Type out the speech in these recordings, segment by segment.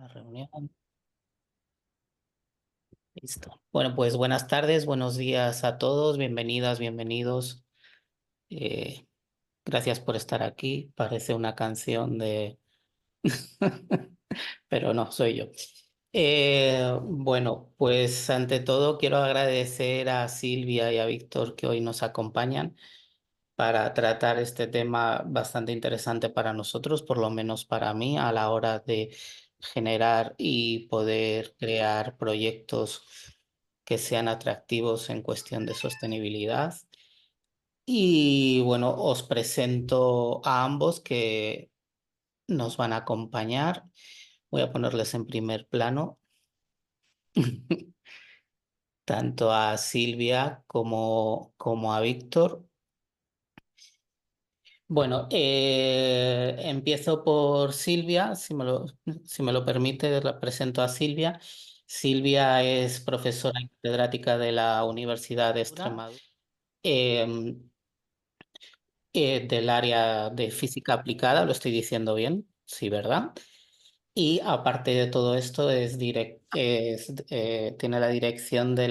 La reunión. Listo. Bueno, pues buenas tardes, buenos días a todos, bienvenidas, bienvenidos. Eh, Gracias por estar aquí. Parece una canción de... pero no, soy yo. Bueno, pues ante todo quiero agradecer a Silvia y a Víctor que hoy nos acompañan para tratar este tema bastante interesante para nosotros, por lo menos para mí, a la hora de generar y poder crear proyectos que sean atractivos en cuestión de sostenibilidad. Y bueno, os presento a ambos que nos van a acompañar. Voy a ponerles en primer plano tanto a Silvia como a Víctor. Bueno, empiezo por Silvia, si me lo permite, la presento a Silvia. Silvia es profesora y catedrática de la Universidad de Extremadura, eh, del área de física aplicada, lo estoy diciendo bien, sí, ¿verdad? Y aparte de todo esto, tiene la dirección de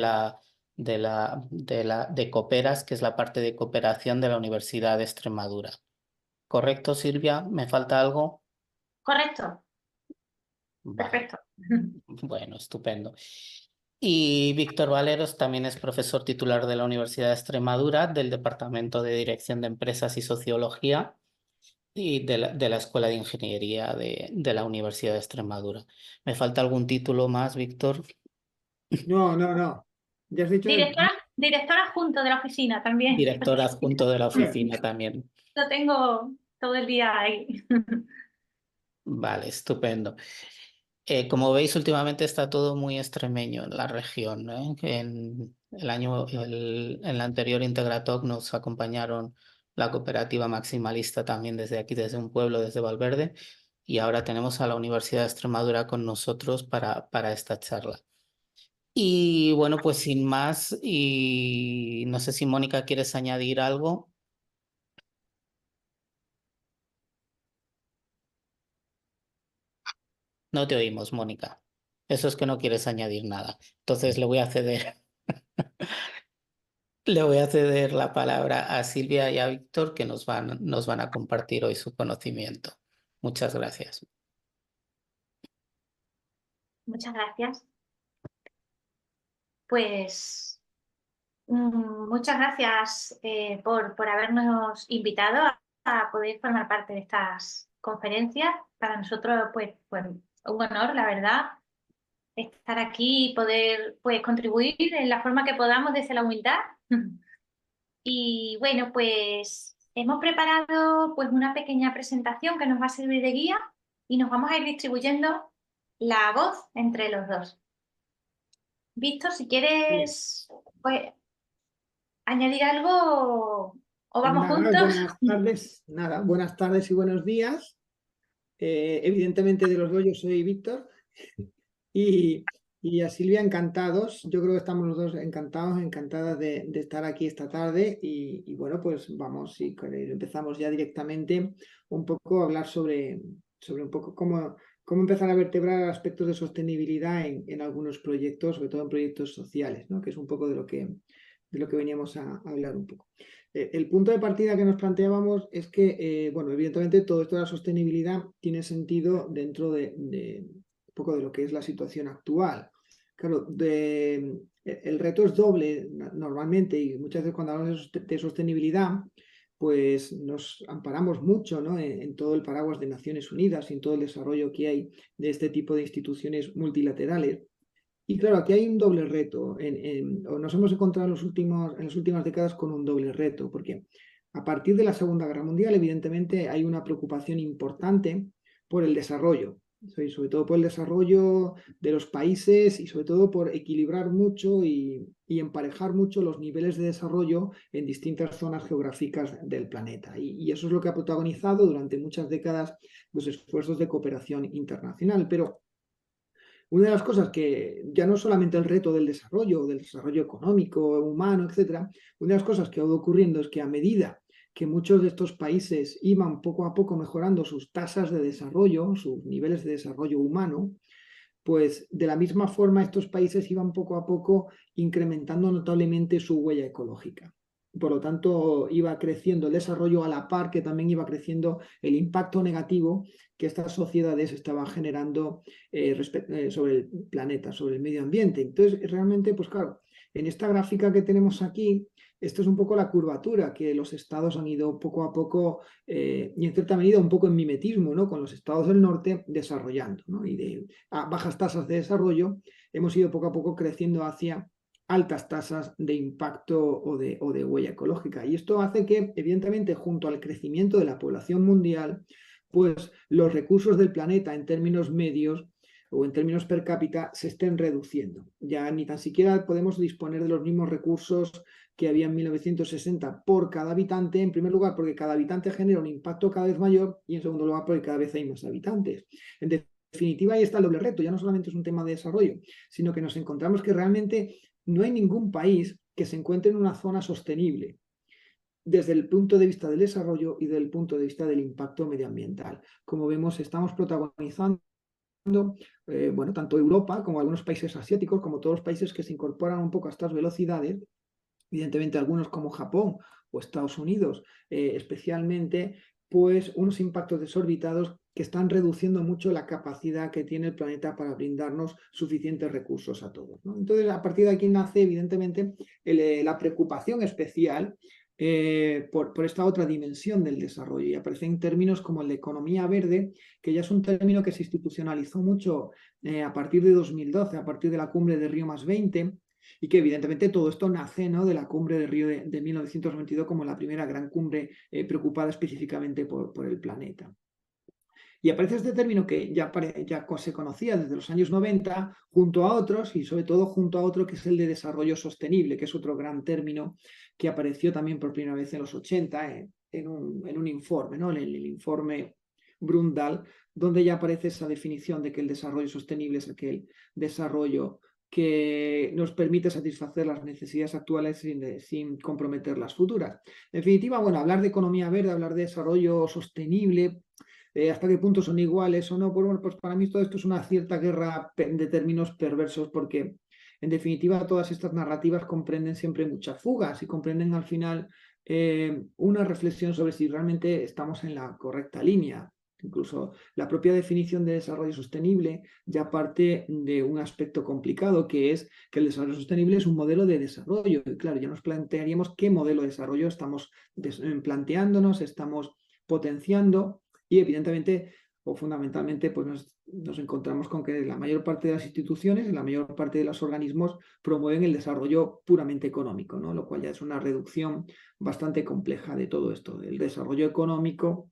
Coperas, que es la parte de cooperación de la Universidad de Extremadura. ¿Correcto, Silvia? ¿Me falta algo? Correcto, Vale, perfecto. bueno, estupendo. Y Víctor Valeros también es profesor titular de la Universidad de Extremadura, del Departamento de Dirección de Empresas y Sociología y de la Escuela de Ingeniería de la Universidad de Extremadura. ¿Me falta algún título más, Víctor? No, no, no. Ya has dicho. Directora adjunto de la oficina también, Director porque adjunto de la oficina también. lo tengo todo el día ahí. Vale, estupendo. Como veis, últimamente está todo muy extremeño en la región, ¿eh? En el anterior Integratalk nos acompañaron la cooperativa maximalista también desde aquí, desde un pueblo, desde Valverde, y ahora tenemos a la Universidad de Extremadura con nosotros para esta charla. Y bueno, pues sin más, y no sé si Mónica quieres añadir algo. No te oímos, Mónica. Eso es que no quieres añadir nada. Entonces le voy a ceder. Le voy a ceder la palabra a Silvia y a Víctor que nos van a compartir hoy su conocimiento. Muchas gracias. Muchas gracias. Pues muchas gracias por habernos invitado a poder formar parte de estas conferencias. Para nosotros, pues un honor, la verdad, estar aquí y poder pues, contribuir en la forma que podamos desde la humildad. Y bueno, pues hemos preparado pues una pequeña presentación que nos va a servir de guía y nos vamos a ir distribuyendo la voz entre los dos. Víctor, si Sí. quieres pues, añadir algo o vamos Nada, juntos. buenas tardes, nada, buenas tardes y buenos días. Evidentemente de los dos yo soy Víctor y, y a Silvia encantados. Yo creo que estamos los dos encantados, encantadas de estar aquí esta tarde y bueno, pues vamos, si empezamos ya directamente un poco a hablar sobre un poco cómo empezar a vertebrar aspectos de sostenibilidad en algunos proyectos, sobre todo en proyectos sociales, ¿no? Que es un poco de lo que veníamos a hablar un poco. El punto de partida que nos planteábamos es que, bueno, evidentemente todo esto de la sostenibilidad tiene sentido dentro de un poco de lo que es la situación actual. Claro, el reto es doble normalmente y muchas veces cuando hablamos de sostenibilidad, pues nos amparamos mucho, ¿no? en todo el paraguas de Naciones Unidas y en todo el desarrollo que hay de este tipo de instituciones multilaterales. Y claro, aquí hay un doble reto, o nos hemos encontrado en las últimas décadas con un doble reto, porque a partir de la Segunda Guerra Mundial, evidentemente, hay una preocupación importante por el desarrollo, sobre todo por el desarrollo de los países y sobre todo por equilibrar mucho y emparejar mucho los niveles de desarrollo en distintas zonas geográficas del planeta. Y eso es lo que ha protagonizado durante muchas décadas los esfuerzos de cooperación internacional. Pero una de las cosas que ya no solamente el reto del desarrollo económico, humano, etcétera, una de las cosas que ha ido ocurriendo es que a medida que muchos de estos países iban poco a poco mejorando sus tasas de desarrollo, sus niveles de desarrollo humano, pues de la misma forma estos países iban poco a poco incrementando notablemente su huella ecológica. Por lo tanto, iba creciendo el desarrollo a la par que también iba creciendo el impacto negativo que estas sociedades estaban generando sobre el planeta, sobre el medio ambiente. Entonces, realmente, pues claro, en esta gráfica que tenemos aquí, esto es un poco la curvatura que los estados han ido poco a poco, y en cierta medida un poco en mimetismo, ¿no? Con los estados del norte desarrollando, ¿no? Y a bajas tasas de desarrollo hemos ido poco a poco creciendo hacia altas tasas de impacto o de huella ecológica. Y esto hace que, evidentemente, junto al crecimiento de la población mundial, pues los recursos del planeta en términos medios o en términos per cápita se estén reduciendo. Ya ni tan siquiera podemos disponer de los mismos recursos que había en 1960 por cada habitante, en primer lugar porque cada habitante genera un impacto cada vez mayor y en segundo lugar porque cada vez hay más habitantes. En definitiva, ahí está el doble reto, ya no solamente es un tema de desarrollo, sino que nos encontramos que realmente no hay ningún país que se encuentre en una zona sostenible desde el punto de vista del desarrollo y desde el punto de vista del impacto medioambiental. Como vemos, estamos protagonizando bueno, tanto Europa como algunos países asiáticos, como todos los países que se incorporan un poco a estas velocidades, evidentemente algunos como Japón o Estados Unidos, especialmente, pues unos impactos desorbitados que están reduciendo mucho la capacidad que tiene el planeta para brindarnos suficientes recursos a todos, ¿no? Entonces, a partir de aquí nace, evidentemente, la preocupación especial por esta otra dimensión del desarrollo, y aparecen términos como el de economía verde, que ya es un término que se institucionalizó mucho a partir de 2012, a partir de la cumbre de Río +20, y que evidentemente todo esto nace, ¿no?, de la cumbre de Río de 1992 como la primera gran cumbre preocupada específicamente por el planeta. Y aparece este término que ya se conocía desde los años 90, junto a otros, y sobre todo junto a otro que es el de desarrollo sostenible, que es otro gran término que apareció también por primera vez en los 80 en un informe, ¿no?, en el informe Brundtland, donde ya aparece esa definición de que el desarrollo sostenible es aquel desarrollo que nos permite satisfacer las necesidades actuales sin comprometer las futuras. En definitiva, bueno, hablar de economía verde, hablar de desarrollo sostenible, hasta qué punto son iguales o no, pues, bueno, pues para mí todo esto es una cierta guerra de términos perversos, porque en definitiva todas estas narrativas comprenden siempre muchas fugas y comprenden al final una reflexión sobre si realmente estamos en la correcta línea. Incluso la propia definición de desarrollo sostenible ya parte de un aspecto complicado, que es que el desarrollo sostenible es un modelo de desarrollo. Y claro, ya nos plantearíamos qué modelo de desarrollo estamos planteándonos, estamos potenciando, y evidentemente o fundamentalmente pues nos encontramos con que la mayor parte de las instituciones y la mayor parte de los organismos promueven el desarrollo puramente económico, ¿no?, lo cual ya es una reducción bastante compleja de todo esto. El desarrollo económico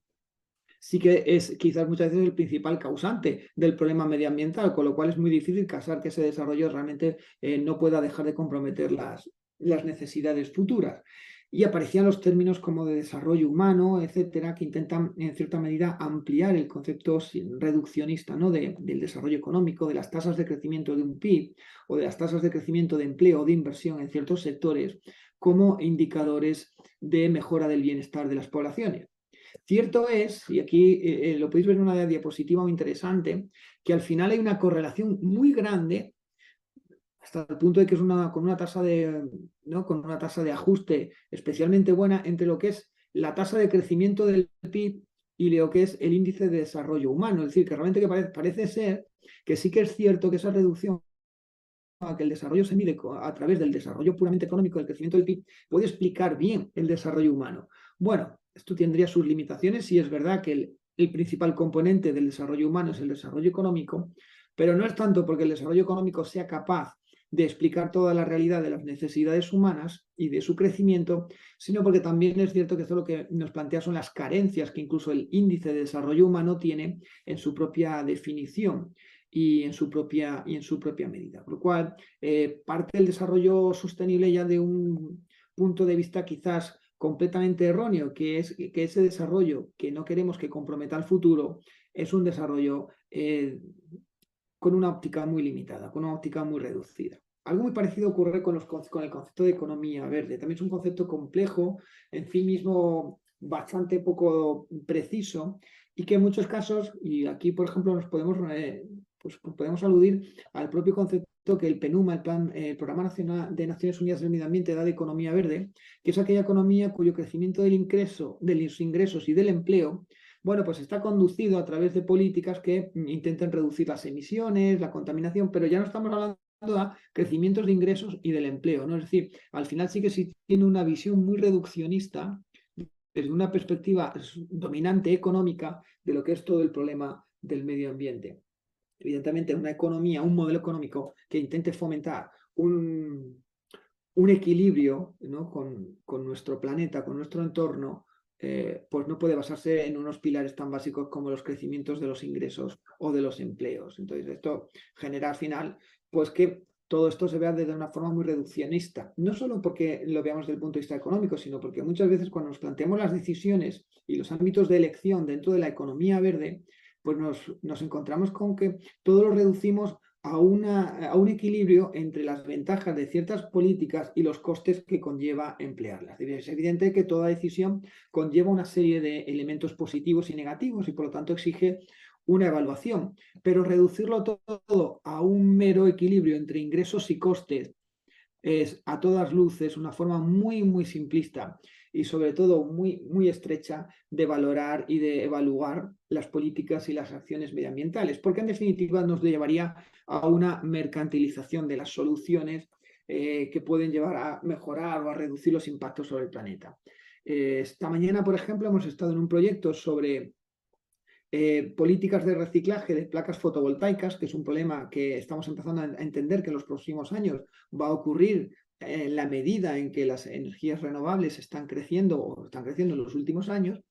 sí que es quizás muchas veces el principal causante del problema medioambiental, con lo cual es muy difícil casar que ese desarrollo realmente no pueda dejar de comprometer las necesidades futuras. Y aparecían los términos como de desarrollo humano, etcétera, que intentan en cierta medida ampliar el concepto reduccionista, ¿no?, del desarrollo económico, de las tasas de crecimiento de un PIB o de las tasas de crecimiento de empleo o de inversión en ciertos sectores como indicadores de mejora del bienestar de las poblaciones. Cierto es, y aquí lo podéis ver en una diapositiva muy interesante, que al final hay una correlación muy grande, hasta el punto de que es con una tasa de ajuste especialmente buena entre lo que es la tasa de crecimiento del PIB y lo que es el índice de desarrollo humano. Es decir, que realmente parece ser que sí que es cierto que esa reducción a que el desarrollo se mide a través del desarrollo puramente económico, del crecimiento del PIB, puede explicar bien el desarrollo humano. Bueno, esto tendría sus limitaciones y es verdad que el principal componente del desarrollo humano es el desarrollo económico, pero no es tanto porque el desarrollo económico sea capaz de explicar toda la realidad de las necesidades humanas y de su crecimiento, sino porque también es cierto que esto lo que nos plantea son las carencias que incluso el índice de desarrollo humano tiene en su propia definición y en su propia medida. Por lo cual, parte del desarrollo sostenible ya de un punto de vista quizás completamente erróneo, que es que ese desarrollo que no queremos que comprometa el futuro es un desarrollo con una óptica muy limitada, con una óptica muy reducida. Algo muy parecido ocurre con el concepto de economía verde. También es un concepto complejo, en sí mismo bastante poco preciso, y que en muchos casos, y aquí por ejemplo nos podemos Pues podemos aludir al propio concepto que el PNUMA, el Programa Nacional de Naciones Unidas del Medio Ambiente, da de economía verde, que es aquella economía cuyo crecimiento de los ingresos y del empleo, bueno, pues está conducido a través de políticas que intenten reducir las emisiones, la contaminación, pero ya no estamos hablando de crecimientos de ingresos y del empleo, ¿no? Es decir, al final sí que sí tiene una visión muy reduccionista desde una perspectiva dominante económica de lo que es todo el problema del medio ambiente. Evidentemente, una economía, un modelo económico que intente fomentar un equilibrio, ¿no? con nuestro planeta, con nuestro entorno, pues no puede basarse en unos pilares tan básicos como los crecimientos de los ingresos o de los empleos. Entonces, esto genera al final, pues que todo esto se vea de una forma muy reduccionista, no solo porque lo veamos desde el punto de vista económico, sino porque muchas veces cuando nos planteamos las decisiones y los ámbitos de elección dentro de la economía verde, pues nos encontramos con que todo lo reducimos a un equilibrio entre las ventajas de ciertas políticas y los costes que conlleva emplearlas. Es evidente que toda decisión conlleva una serie de elementos positivos y negativos y por lo tanto exige una evaluación, pero reducirlo todo a un mero equilibrio entre ingresos y costes es a todas luces una forma muy, muy simplista y sobre todo muy, muy estrecha de valorar y de evaluar las políticas y las acciones medioambientales, porque en definitiva nos llevaría a una mercantilización de las soluciones que pueden llevar a mejorar o a reducir los impactos sobre el planeta. Esta mañana, por ejemplo, hemos estado en un proyecto sobre políticas de reciclaje de placas fotovoltaicas, que es un problema que estamos empezando a entender que en los próximos años va a ocurrir en la medida en que las energías renovables están creciendo o están creciendo en los últimos años,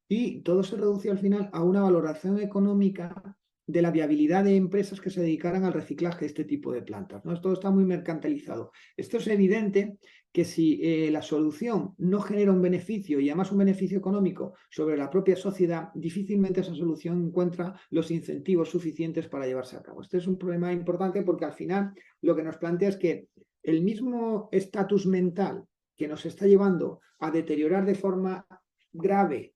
y todo se reduce al final a una valoración económica de la viabilidad de empresas que se dedicaran al reciclaje de este tipo de plantas, ¿no? Todo está muy mercantilizado. Esto es evidente que si la solución no genera un beneficio y además un beneficio económico sobre la propia sociedad, difícilmente esa solución encuentra los incentivos suficientes para llevarse a cabo. Este es un problema importante porque al final lo que nos plantea es que el mismo estatus mental que nos está llevando a deteriorar de forma grave,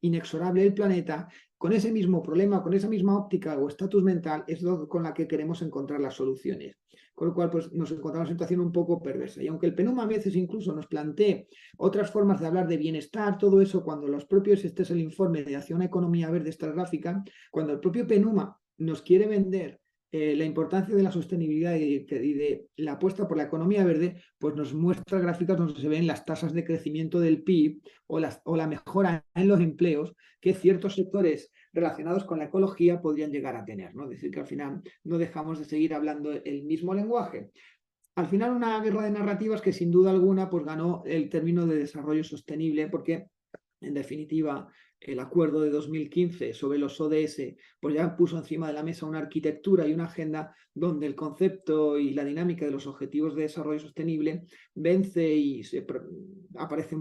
inexorable el planeta, con ese mismo problema, con esa misma óptica o estatus mental, es con la que queremos encontrar las soluciones. Con lo cual, pues nos encontramos en una situación un poco perversa. Y aunque el PNUMA a veces incluso nos plantee otras formas de hablar de bienestar, todo eso, cuando los propios, este es el informe de Hacia una economía verde estratificada, cuando el propio PNUMA nos quiere vender la importancia de la sostenibilidad y de la apuesta por la economía verde, pues nos muestra gráficas donde se ven las tasas de crecimiento del PIB o la mejora en los empleos que ciertos sectores relacionados con la ecología podrían llegar a tener, ¿no? Es decir, que al final no dejamos de seguir hablando el mismo lenguaje. Al final, una guerra de narrativas que sin duda alguna pues ganó el término de desarrollo sostenible porque, en definitiva, el acuerdo de 2015 sobre los ODS pues ya puso encima de la mesa una arquitectura y una agenda donde el concepto y la dinámica de los objetivos de desarrollo sostenible vence y aparece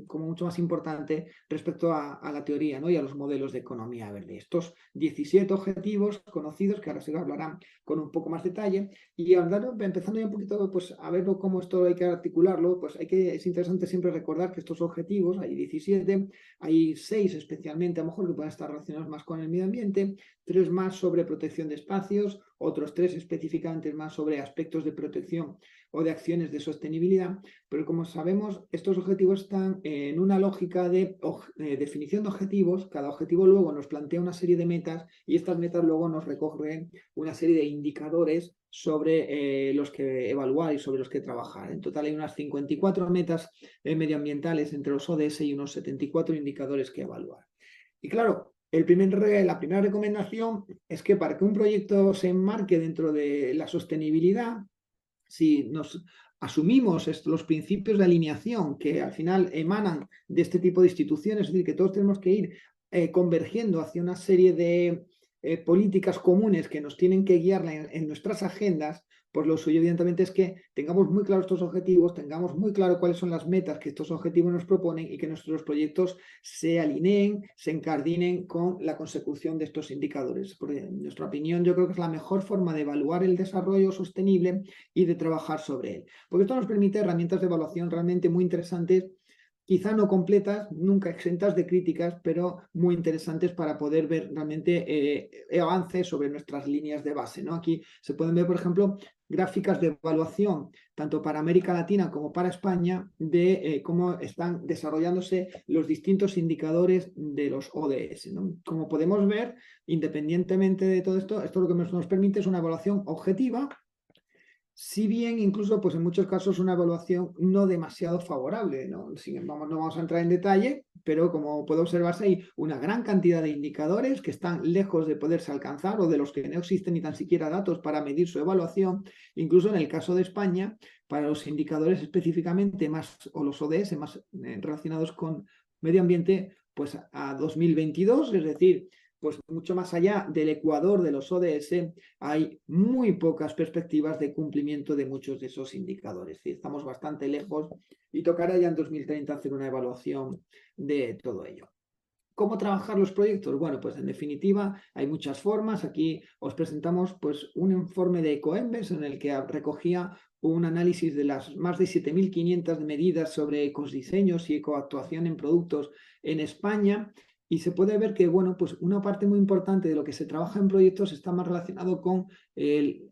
como mucho más importante respecto a la teoría, ¿no? Y a los modelos de economía verde. Estos 17 objetivos conocidos, que ahora se hablarán con un poco más detalle, y empezando ya un poquito pues, a ver cómo esto hay que articularlo, pues es interesante siempre recordar que estos objetivos, hay 17, hay 6 especialmente, a lo mejor que pueden estar relacionados más con el medio ambiente, 3 más sobre protección de espacios, otros 3 específicamente más sobre aspectos de protección o de acciones de sostenibilidad, pero como sabemos, estos objetivos están en una lógica de definición de objetivos. Cada objetivo luego nos plantea una serie de metas y estas metas luego nos recogen una serie de indicadores sobre los que evaluar y sobre los que trabajar. En total hay unas 54 metas medioambientales entre los ODS y unos 74 indicadores que evaluar. Y claro, la primera recomendación es que para que un proyecto se enmarque dentro de la sostenibilidad, si nos asumimos los principios de alineación que al final emanan de este tipo de instituciones, es decir, que todos tenemos que ir convergiendo hacia una serie de políticas comunes que nos tienen que guiar en nuestras agendas, pues lo suyo evidentemente es que tengamos muy claros estos objetivos, tengamos muy claro cuáles son las metas que estos objetivos nos proponen y que nuestros proyectos se alineen, se encardinen con la consecución de estos indicadores. Porque en nuestra opinión yo creo que es la mejor forma de evaluar el desarrollo sostenible y de trabajar sobre él. Porque esto nos permite herramientas de evaluación realmente muy interesantes quizá no completas, nunca exentas de críticas, pero muy interesantes para poder ver realmente avances sobre nuestras líneas de base, ¿no? Aquí se pueden ver, por ejemplo, gráficas de evaluación, tanto para América Latina como para España, de cómo están desarrollándose los distintos indicadores de los ODS, ¿no? Como podemos ver, independientemente de todo esto, esto lo que nos permite es una evaluación objetiva, si bien incluso pues en muchos casos una evaluación no demasiado favorable, ¿no? No vamos a entrar en detalle, pero como puede observarse hay una gran cantidad de indicadores que están lejos de poderse alcanzar o de los que no existen ni tan siquiera datos para medir su evaluación. Incluso en el caso de España, para los indicadores específicamente más, o los ODS más relacionados con medio ambiente, pues a 2022, es decir, pues mucho más allá del ecuador de los ODS, hay muy pocas perspectivas de cumplimiento de muchos de esos indicadores. ¿Sí? Estamos bastante lejos y tocará ya en 2030 hacer una evaluación de todo ello. ¿Cómo trabajar los proyectos? Bueno, pues en definitiva hay muchas formas. Aquí os presentamos pues, un informe de Ecoembes en el que recogía un análisis de las más de 7.500 medidas sobre ecodiseños y ecoactuación en productos en España. Y se puede ver que, bueno, pues una parte muy importante de lo que se trabaja en proyectos está más relacionado con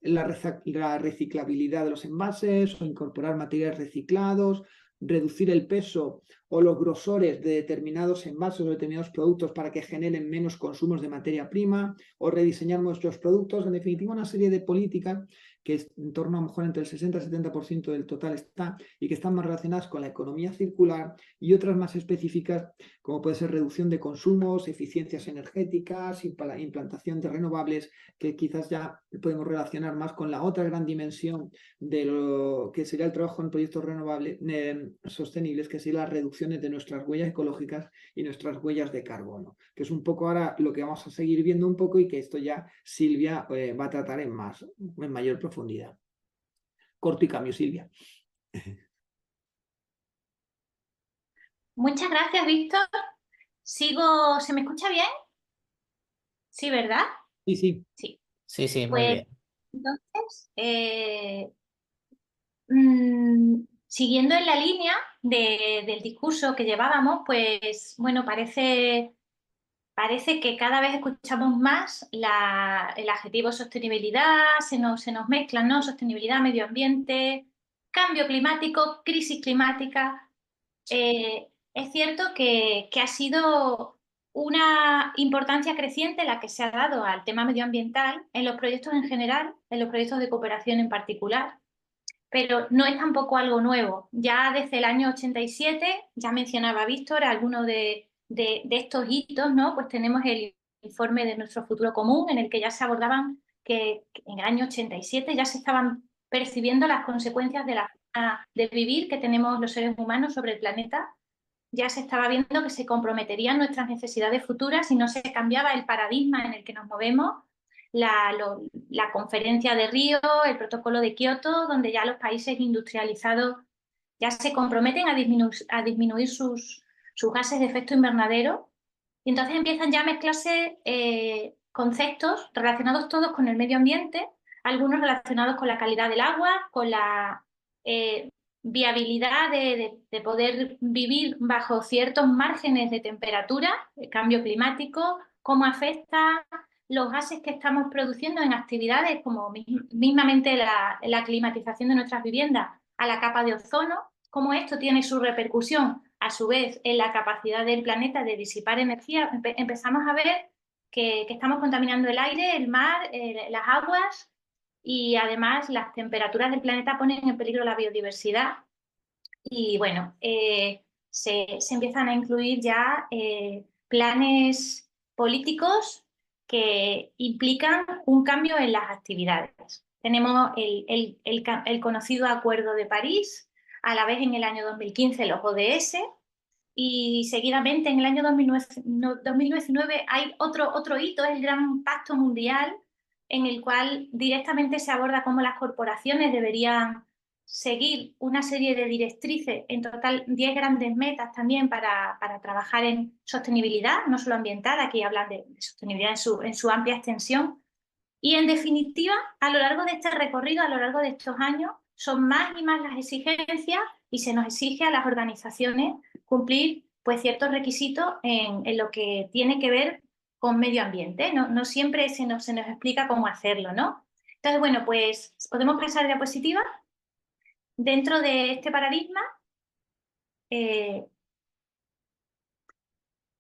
la reciclabilidad de los envases o incorporar materiales reciclados, reducir el peso o los grosores de determinados envases o determinados productos para que generen menos consumos de materia prima o rediseñar nuestros productos. En definitiva, una serie de políticas que es en torno a lo mejor entre el 60 y 70% del total está y que están más relacionadas con la economía circular y otras más específicas como puede ser reducción de consumos, eficiencias energéticas, implantación de renovables, que quizás ya podemos relacionar más con la otra gran dimensión de lo que sería el trabajo en proyectos renovables sostenibles, que sería las reducciones de nuestras huellas ecológicas y nuestras huellas de carbono, que es un poco ahora lo que vamos a seguir viendo un poco y que esto ya Silvia va a tratar en mayor profundidad. Corto y cambio, Silvia. Muchas gracias, Víctor. Sigo, ¿se me escucha bien? Sí, ¿verdad? Sí, sí. Sí. Sí, sí, muy Pues bien. entonces, siguiendo en la línea del discurso que llevábamos, pues bueno, parece que cada vez escuchamos más el adjetivo sostenibilidad, se nos mezclan, ¿no? Sostenibilidad, medio ambiente, cambio climático, crisis climática. Es cierto que ha sido una importancia creciente la que se ha dado al tema medioambiental en los proyectos en general, en los proyectos de cooperación en particular, pero no es tampoco algo nuevo. Ya desde el año 87, ya mencionaba Víctor, algunos de estos hitos, ¿no? Pues tenemos el informe de Nuestro Futuro Común, en el que ya se abordaban que en el año 87 ya se estaban percibiendo las consecuencias de la forma de vivir que tenemos los seres humanos sobre el planeta. Ya se estaba viendo que se comprometerían nuestras necesidades futuras si no se cambiaba el paradigma en el que nos movemos. La conferencia de Río, el protocolo de Kioto, donde ya los países industrializados ya se comprometen a disminuir sus gases de efecto invernadero. Y entonces empiezan ya a mezclarse conceptos relacionados todos con el medio ambiente, algunos relacionados con la calidad del agua, con la viabilidad de poder vivir bajo ciertos márgenes de temperatura, el cambio climático, cómo afecta los gases que estamos produciendo en actividades como mismamente la climatización de nuestras viviendas a la capa de ozono, cómo esto tiene su repercusión a su vez en la capacidad del planeta de disipar energía. Empezamos a ver que estamos contaminando el aire, el mar, las aguas, y además las temperaturas del planeta ponen en peligro la biodiversidad. Y bueno, se empiezan a incluir ya planes políticos que implican un cambio en las actividades. Tenemos el conocido Acuerdo de París, a la vez en el año 2015 los ODS, y seguidamente en el año 2019 hay otro hito, el Gran Pacto Mundial, en el cual directamente se aborda cómo las corporaciones deberían seguir una serie de directrices, en total 10 grandes metas también para trabajar en sostenibilidad, no solo ambiental, aquí hablan de sostenibilidad en su amplia extensión. Y en definitiva, a lo largo de este recorrido, a lo largo de estos años, son más y más las exigencias y se nos exige a las organizaciones cumplir pues, ciertos requisitos en lo que tiene que ver con medio ambiente. No siempre se nos explica cómo hacerlo, ¿no? Entonces, bueno, pues podemos pasar a diapositiva. Dentro de este paradigma,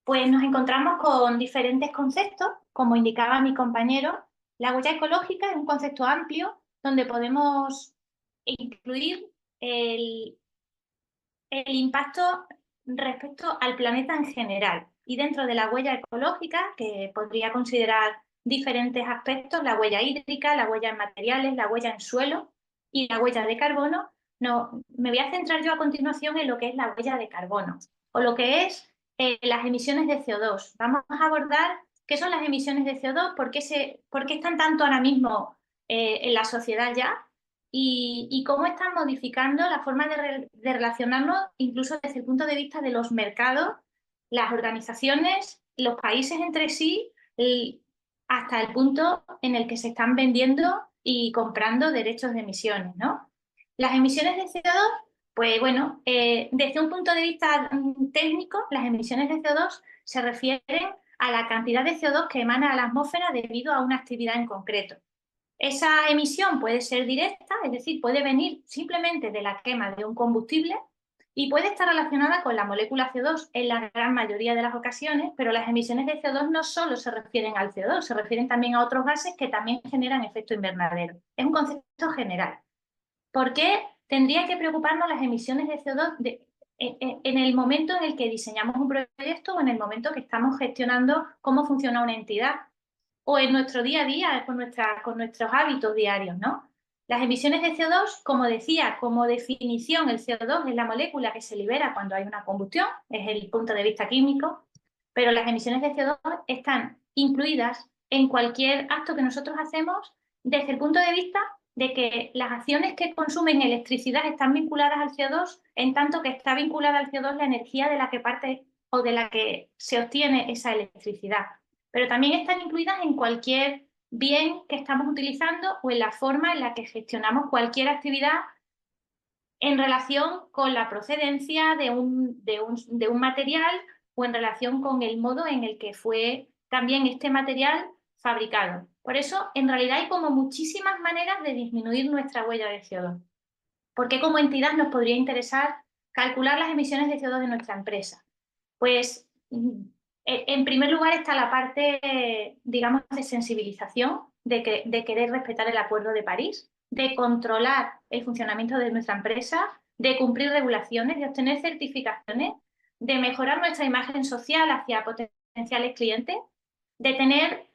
pues nos encontramos con diferentes conceptos, como indicaba mi compañero. La huella ecológica es un concepto amplio donde podemos incluir el impacto respecto al planeta en general. Y dentro de la huella ecológica, que podría considerar diferentes aspectos, la huella hídrica, la huella en materiales, la huella en suelo y la huella de carbono, no, me voy a centrar yo a continuación en lo que es la huella de carbono, o lo que es las emisiones de CO2. Vamos a abordar qué son las emisiones de CO2, por qué están tanto ahora mismo en la sociedad ya, y cómo están modificando la forma de relacionarnos, incluso desde el punto de vista de los mercados, las organizaciones, los países entre sí, hasta el punto en el que se están vendiendo y comprando derechos de emisiones, ¿no? Las emisiones de CO2, pues bueno, desde un punto de vista técnico, las emisiones de CO2 se refieren a la cantidad de CO2 que emana a la atmósfera debido a una actividad en concreto. Esa emisión puede ser directa, es decir, puede venir simplemente de la quema de un combustible y puede estar relacionada con la molécula CO2 en la gran mayoría de las ocasiones, pero las emisiones de CO2 no solo se refieren al CO2, se refieren también a otros gases que también generan efecto invernadero. Es un concepto general. ¿Por qué tendría que preocuparnos las emisiones de CO2 en el momento en el que diseñamos un proyecto o en el momento que estamos gestionando cómo funciona una entidad? O en nuestro día a día, con nuestros hábitos diarios, ¿no? Las emisiones de CO2, como decía, como definición, el CO2 es la molécula que se libera cuando hay una combustión, es el punto de vista químico, pero las emisiones de CO2 están incluidas en cualquier acto que nosotros hacemos desde el punto de vista de que las acciones que consumen electricidad están vinculadas al CO2, en tanto que está vinculada al CO2 la energía de la que parte o de la que se obtiene esa electricidad. Pero también están incluidas en cualquier bien que estamos utilizando o en la forma en la que gestionamos cualquier actividad en relación con la procedencia de un material o en relación con el modo en el que fue también este material fabricado. Por eso, en realidad hay como muchísimas maneras de disminuir nuestra huella de CO2. ¿Por qué como entidad nos podría interesar calcular las emisiones de CO2 de nuestra empresa? Pues en primer lugar está la parte, digamos, de sensibilización, de querer respetar el Acuerdo de París, de controlar el funcionamiento de nuestra empresa, de cumplir regulaciones, de obtener certificaciones, de mejorar nuestra imagen social hacia potenciales clientes, de tener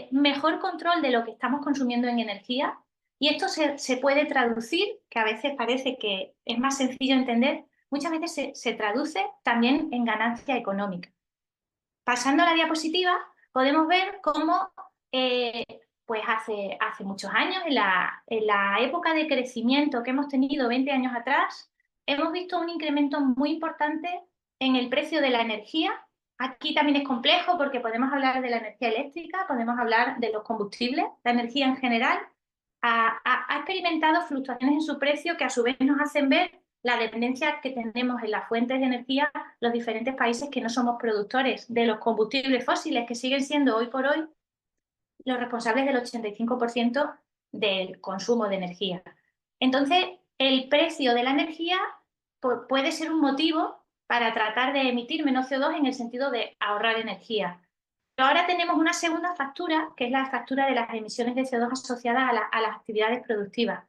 mejor control de lo que estamos consumiendo en energía. Y esto se puede traducir, que a veces parece que es más sencillo entender, muchas veces se traduce también en ganancia económica. Pasando a la diapositiva, podemos ver cómo pues hace muchos años, en la época de crecimiento que hemos tenido 20 años atrás, hemos visto un incremento muy importante en el precio de la energía. Aquí también es complejo porque podemos hablar de la energía eléctrica, podemos hablar de los combustibles, la energía en general ha experimentado fluctuaciones en su precio que a su vez nos hacen ver la dependencia que tenemos en las fuentes de energía los diferentes países que no somos productores de los combustibles fósiles, que siguen siendo hoy por hoy los responsables del 85% del consumo de energía. Entonces, el precio de la energía puede ser un motivo para tratar de emitir menos CO2 en el sentido de ahorrar energía. Pero ahora tenemos una segunda factura, que es la factura de las emisiones de CO2 asociadas a las actividades productivas.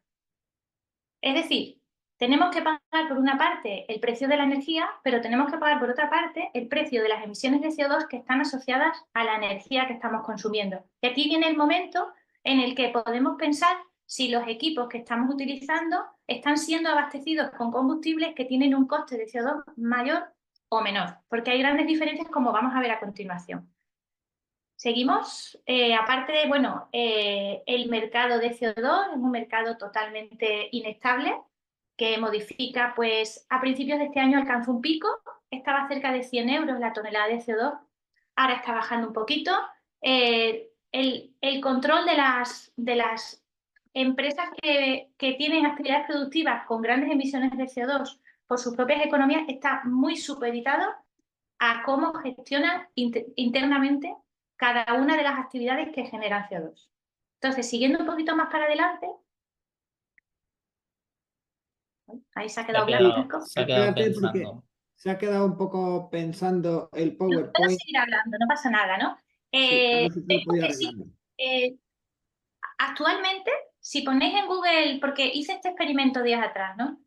Es decir, tenemos que pagar por una parte el precio de la energía, pero tenemos que pagar por otra parte el precio de las emisiones de CO2 que están asociadas a la energía que estamos consumiendo. Y aquí viene el momento en el que podemos pensar si los equipos que estamos utilizando están siendo abastecidos con combustibles que tienen un coste de CO2 mayor o menor, porque hay grandes diferencias como vamos a ver a continuación. Seguimos. Aparte de, bueno, el mercado de CO2 es un mercado totalmente inestable que modifica, pues a principios de este año alcanzó un pico, estaba cerca de 100 euros la tonelada de CO2, ahora está bajando un poquito. El control de las empresas que tienen actividades productivas con grandes emisiones de CO2 por sus propias economías, está muy supeditado a cómo gestionan internamente cada una de las actividades que generan CO2. Entonces, siguiendo un poquito más para adelante, ahí se ha quedado Sí, blanco. Se ha quedado espérate porque pensando. se ha quedado un poco pensando el Puedo PowerPoint. seguir hablando, no pasa nada, ¿no? Sí, a ver si te lo Vemos podía que sí, arreglar. eh, actualmente, si ponéis en Google, porque hice este experimento días atrás, ¿no?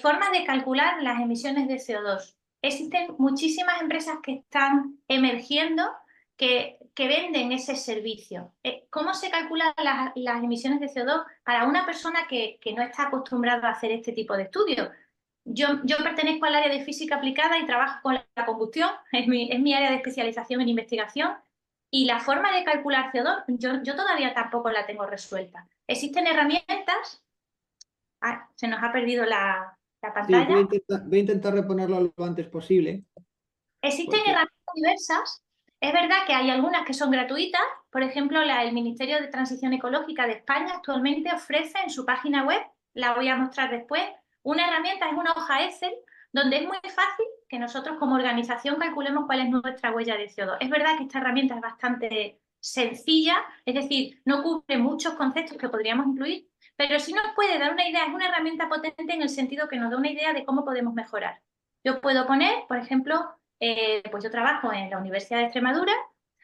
Formas de calcular las emisiones de CO2. Existen muchísimas empresas que están emergiendo que venden ese servicio. ¿Cómo se calculan las emisiones de CO2 para una persona que no está acostumbrada a hacer este tipo de estudios? Yo pertenezco al área de física aplicada y trabajo con la combustión, es mi área de especialización en investigación. Y la forma de calcular CO2, yo todavía tampoco la tengo resuelta. Existen herramientas. Se nos ha perdido la Sí, pantalla. voy a intentar reponerlo lo antes posible, Existen porque herramientas diversas. Es verdad que hay algunas que son gratuitas. Por ejemplo, el Ministerio de Transición Ecológica de España actualmente ofrece en su página web, la voy a mostrar después, una herramienta, es una hoja Excel, donde es muy fácil que nosotros como organización calculemos cuál es nuestra huella de CO2. Es verdad que esta herramienta es bastante sencilla, es decir, no cubre muchos conceptos que podríamos incluir, pero sí nos puede dar una idea, es una herramienta potente en el sentido que nos da una idea de cómo podemos mejorar. Yo puedo poner, por ejemplo, pues yo trabajo en la Universidad de Extremadura.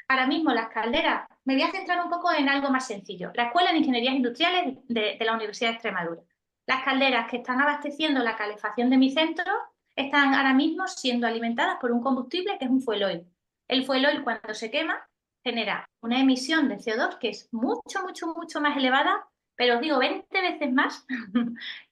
Ahora mismo las calderas, me voy a centrar un poco en algo más sencillo. La Escuela de Ingenierías Industriales de la Universidad de Extremadura. Las calderas que están abasteciendo la calefacción de mi centro están ahora mismo siendo alimentadas por un combustible que es un fuel oil. El fuel oil, cuando se quema, genera una emisión de CO2 que es mucho, mucho, mucho más elevada, pero os digo 20 veces más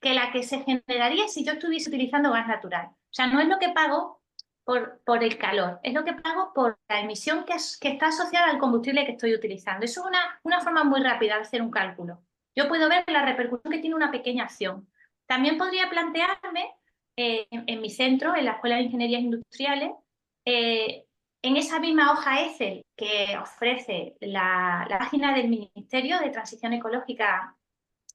que la que se generaría si yo estuviese utilizando gas natural. O sea, no es lo que pago por el calor, es lo que pago por la emisión que está asociada al combustible que estoy utilizando. Eso es una forma muy rápida de hacer un cálculo. Yo puedo ver la repercusión que tiene una pequeña acción. También podría plantearme en mi centro, en la Escuela de Ingenierías Industriales, en esa misma hoja Excel que ofrece la página del Ministerio de Transición Ecológica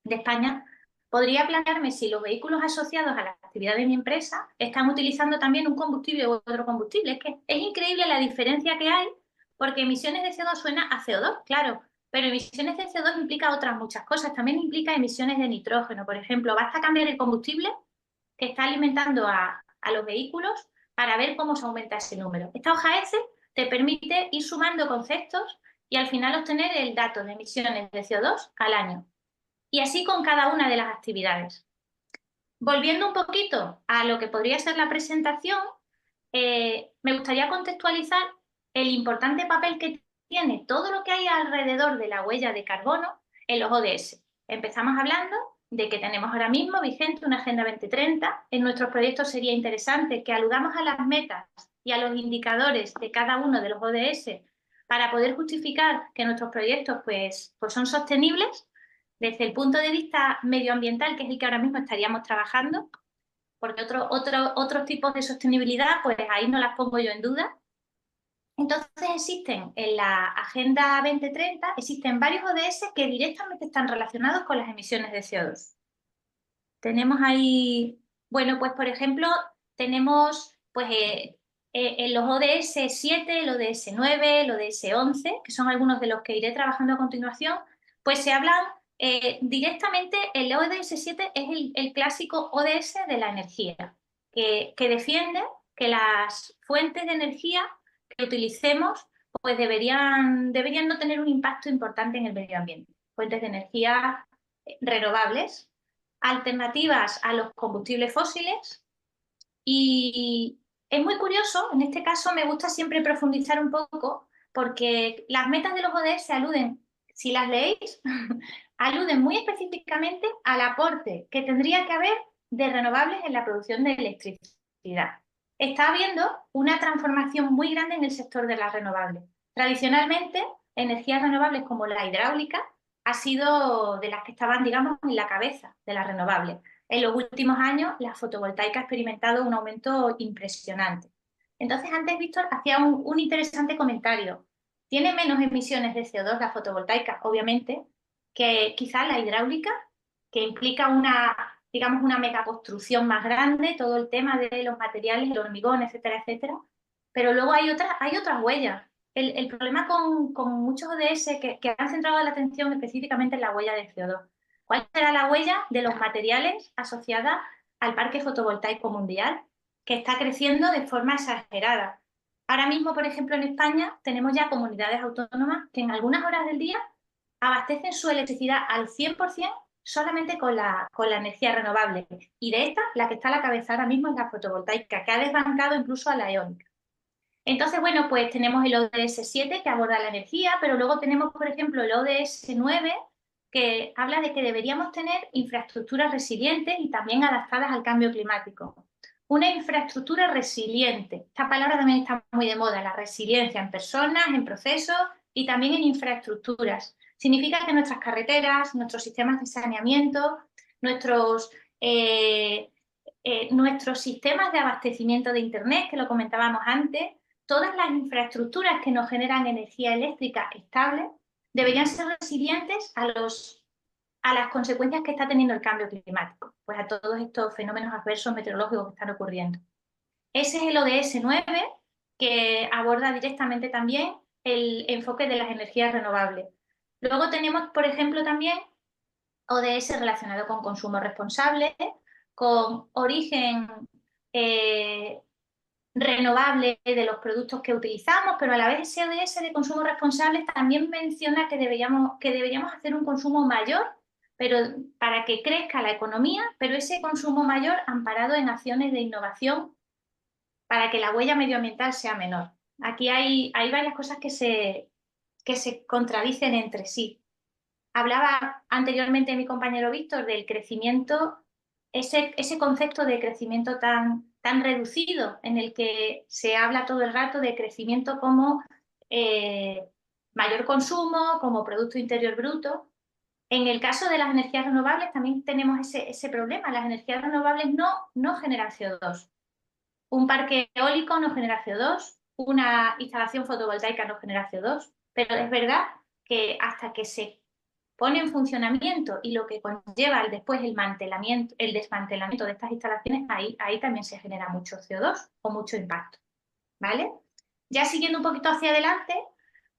de España, podría plantearme si los vehículos asociados a la actividad de mi empresa están utilizando también un combustible u otro combustible. Es que es increíble la diferencia que hay, porque emisiones de CO2 suena a CO2, claro, pero emisiones de CO2 implica otras muchas cosas. También implica emisiones de nitrógeno, por ejemplo. Basta cambiar el combustible que está alimentando a los vehículos para ver cómo se aumenta ese número. Esta hoja Excel te permite ir sumando conceptos y al final obtener el dato de emisiones de CO2 al año. Y así con cada una de las actividades. Volviendo un poquito a lo que podría ser la presentación, me gustaría contextualizar el importante papel que tiene todo lo que hay alrededor de la huella de carbono en los ODS. Empezamos hablando de que tenemos ahora mismo vigente una Agenda 2030. En nuestros proyectos sería interesante que aludamos a las metas y a los indicadores de cada uno de los ODS para poder justificar que nuestros proyectos pues son sostenibles desde el punto de vista medioambiental, que es el que ahora mismo estaríamos trabajando, porque otros tipos de sostenibilidad, pues ahí no las pongo yo en duda. Entonces existen en la Agenda 2030, existen varios ODS que directamente están relacionados con las emisiones de CO2. Tenemos ahí, bueno, pues por ejemplo, tenemos pues en los ODS 7, el ODS 9, el ODS 11, que son algunos de los que iré trabajando a continuación, pues se hablan directamente, el ODS 7 es el clásico ODS de la energía, que defiende que las fuentes de energía que utilicemos pues deberían no tener un impacto importante en el medio ambiente. Fuentes de energía renovables, alternativas a los combustibles fósiles. Y es muy curioso, en este caso me gusta siempre profundizar un poco, porque las metas de los ODS aluden, si las leéis, aluden muy específicamente al aporte que tendría que haber de renovables en la producción de electricidad. Está habiendo una transformación muy grande en el sector de las renovables. Tradicionalmente, energías renovables como la hidráulica ha sido de las que estaban, digamos, en la cabeza de las renovables. En los últimos años, la fotovoltaica ha experimentado un aumento impresionante. Entonces, antes Víctor hacía un interesante comentario. Tiene menos emisiones de CO2 la fotovoltaica, obviamente, que quizá la hidráulica, que implica una digamos, una megaconstrucción más grande, todo el tema de los materiales, el hormigón, etcétera, etcétera. Pero luego hay otras huellas. El problema con muchos ODS que han centrado la atención específicamente en la huella del CO2. ¿Cuál será la huella de los materiales asociada al parque fotovoltaico mundial, que está creciendo de forma exagerada? Ahora mismo, por ejemplo, en España tenemos ya comunidades autónomas que en algunas horas del día abastecen su electricidad al 100% solamente con la energía renovable. Y de esta, la que está a la cabeza ahora mismo es la fotovoltaica, que ha desbancado incluso a la eólica. Entonces, bueno, pues tenemos el ODS 7 que aborda la energía, pero luego tenemos, por ejemplo, el ODS 9 que habla de que deberíamos tener infraestructuras resilientes y también adaptadas al cambio climático. Una infraestructura resiliente. Esta palabra también está muy de moda, la resiliencia en personas, en procesos y también en infraestructuras. Significa que nuestras carreteras, nuestros sistemas de saneamiento, nuestros sistemas de abastecimiento de Internet, que lo comentábamos antes, todas las infraestructuras que nos generan energía eléctrica estable deberían ser resilientes a las consecuencias que está teniendo el cambio climático, pues a todos estos fenómenos adversos meteorológicos que están ocurriendo. Ese es el ODS 9, que aborda directamente también el enfoque de las energías renovables. Luego tenemos, por ejemplo, también ODS relacionado con consumo responsable, con origen renovable de los productos que utilizamos, pero a la vez ese ODS de consumo responsable también menciona que deberíamos hacer un consumo mayor, pero para que crezca la economía, pero ese consumo mayor amparado en acciones de innovación para que la huella medioambiental sea menor. Aquí hay varias cosas que se contradicen entre sí. Hablaba anteriormente mi compañero Víctor del crecimiento, ese concepto de crecimiento tan reducido en el que se habla todo el rato de crecimiento como mayor consumo, como Producto Interior Bruto. En el caso de las energías renovables también tenemos ese problema. Las energías renovables no generan CO2. Un parque eólico no genera CO2, una instalación fotovoltaica no genera CO2, pero es verdad que hasta que se pone en funcionamiento y lo que conlleva después el desmantelamiento de estas instalaciones, ahí también se genera mucho CO2 o mucho impacto, ¿vale? Ya siguiendo un poquito hacia adelante,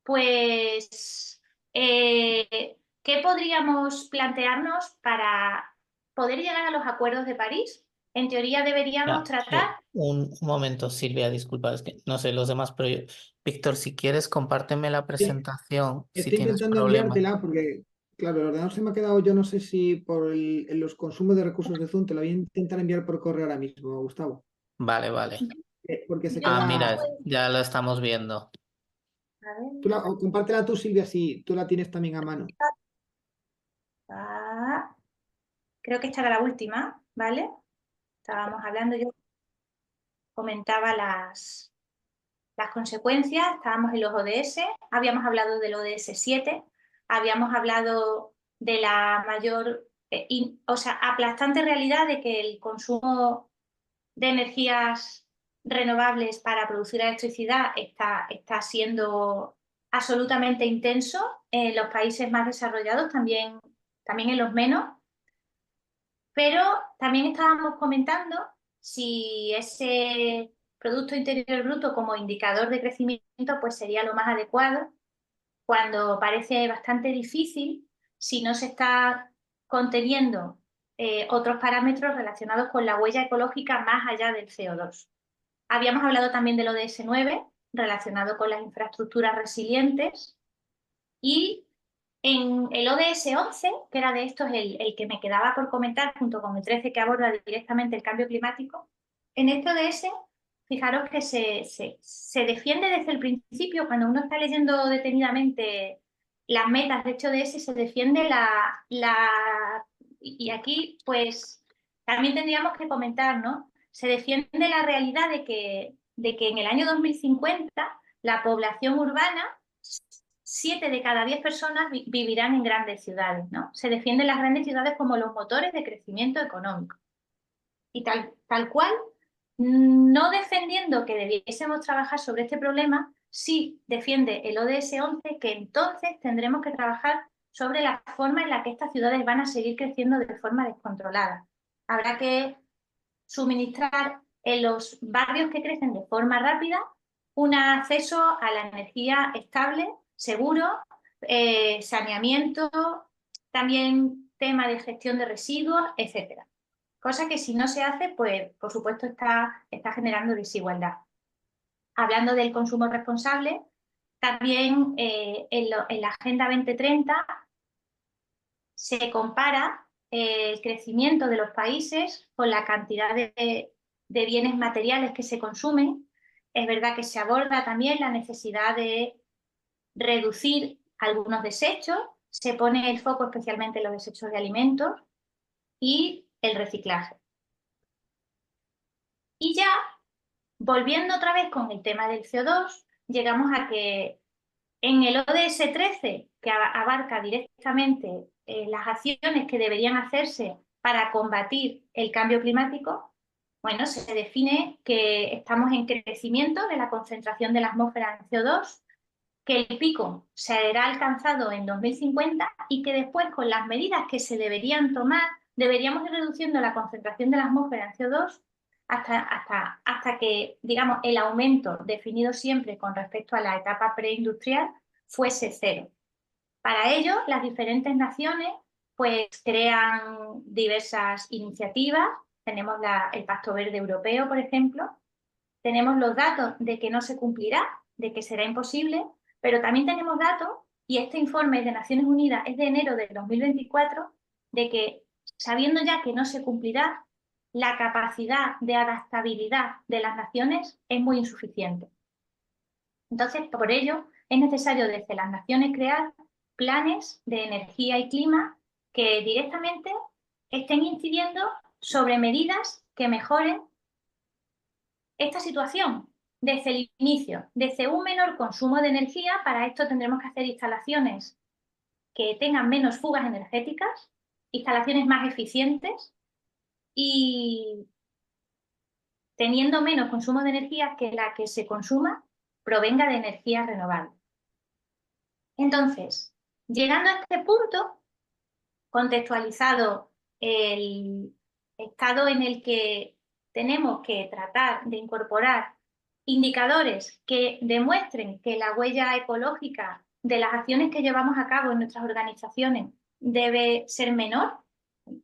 pues, ¿qué podríamos plantearnos para poder llegar a los acuerdos de París? En teoría deberíamos tratar... Un momento, Silvia, disculpa, es que no sé los demás, pero Víctor, si quieres, compárteme la Sí, presentación, si estoy tienes intentando problema. enviártela porque, claro, el ordenador se me ha quedado, yo no sé si por los consumos de recursos de Zoom, te la voy a intentar enviar por correo ahora mismo, Gustavo, Vale, vale. porque se Yo, Ah, queda... mira, ya lo estamos viendo. a ver, O compártela tú, Silvia, si tú la tienes también a mano. ah, creo que esta era la última, ¿vale? Estábamos hablando, yo comentaba las consecuencias, estábamos en los ODS, habíamos hablado del ODS 7, habíamos hablado de la mayor, aplastante realidad de que el consumo de energías renovables para producir electricidad está siendo absolutamente intenso en los países más desarrollados, también en los menos, pero también estábamos comentando si ese Producto Interior Bruto como indicador de crecimiento pues sería lo más adecuado, cuando parece bastante difícil si no se está conteniendo otros parámetros relacionados con la huella ecológica más allá del CO2. Habíamos hablado también del ODS 9, relacionado con las infraestructuras resilientes, y en el ODS 11, que era de estos el que me quedaba por comentar, junto con el 13 que aborda directamente el cambio climático, en este ODS, fijaros que se defiende desde el principio, cuando uno está leyendo detenidamente las metas de este ODS, se defiende y aquí pues también tendríamos que comentar, ¿no? Se defiende la realidad de que en el año 2050 la población urbana, 7 de cada 10 personas vivirán en grandes ciudades, ¿no? Se defienden las grandes ciudades como los motores de crecimiento económico. Y tal cual, no defendiendo que debiésemos trabajar sobre este problema, sí defiende el ODS 11 que entonces tendremos que trabajar sobre la forma en la que estas ciudades van a seguir creciendo de forma descontrolada. Habrá que suministrar en los barrios que crecen de forma rápida un acceso a la energía estable, seguro, saneamiento, también tema de gestión de residuos, etcétera. Cosa que si no se hace, pues por supuesto está generando desigualdad. Hablando del consumo responsable, también en la Agenda 2030 se compara el crecimiento de los países con la cantidad de bienes materiales que se consumen. Es verdad que se aborda también la necesidad de reducir algunos desechos, se pone el foco especialmente en los desechos de alimentos y el reciclaje. Y ya, volviendo otra vez con el tema del CO2, llegamos a que en el ODS 13, que abarca directamente las acciones que deberían hacerse para combatir el cambio climático, bueno, se define que estamos en crecimiento de la concentración de la atmósfera en CO2, que el pico será alcanzado en 2050 y que después, con las medidas que se deberían tomar, deberíamos ir reduciendo la concentración de la atmósfera en CO2 hasta que, digamos, el aumento definido siempre con respecto a la etapa preindustrial fuese cero. Para ello, las diferentes naciones pues crean diversas iniciativas. Tenemos el Pacto Verde Europeo, por ejemplo. Tenemos los datos de que no se cumplirá, de que será imposible, pero también tenemos datos, y este informe de Naciones Unidas es de enero del 2024, de que, sabiendo ya que no se cumplirá, la capacidad de adaptabilidad de las naciones es muy insuficiente. Entonces, por ello, es necesario desde las naciones crear planes de energía y clima que directamente estén incidiendo sobre medidas que mejoren esta situación desde el inicio, desde un menor consumo de energía. Para esto tendremos que hacer instalaciones que tengan menos fugas energéticas, instalaciones más eficientes y teniendo menos consumo de energía, que la que se consuma provenga de energías renovables. Entonces, llegando a este punto, contextualizado el estado en el que tenemos que tratar de incorporar indicadores que demuestren que la huella ecológica de las acciones que llevamos a cabo en nuestras organizaciones debe ser menor,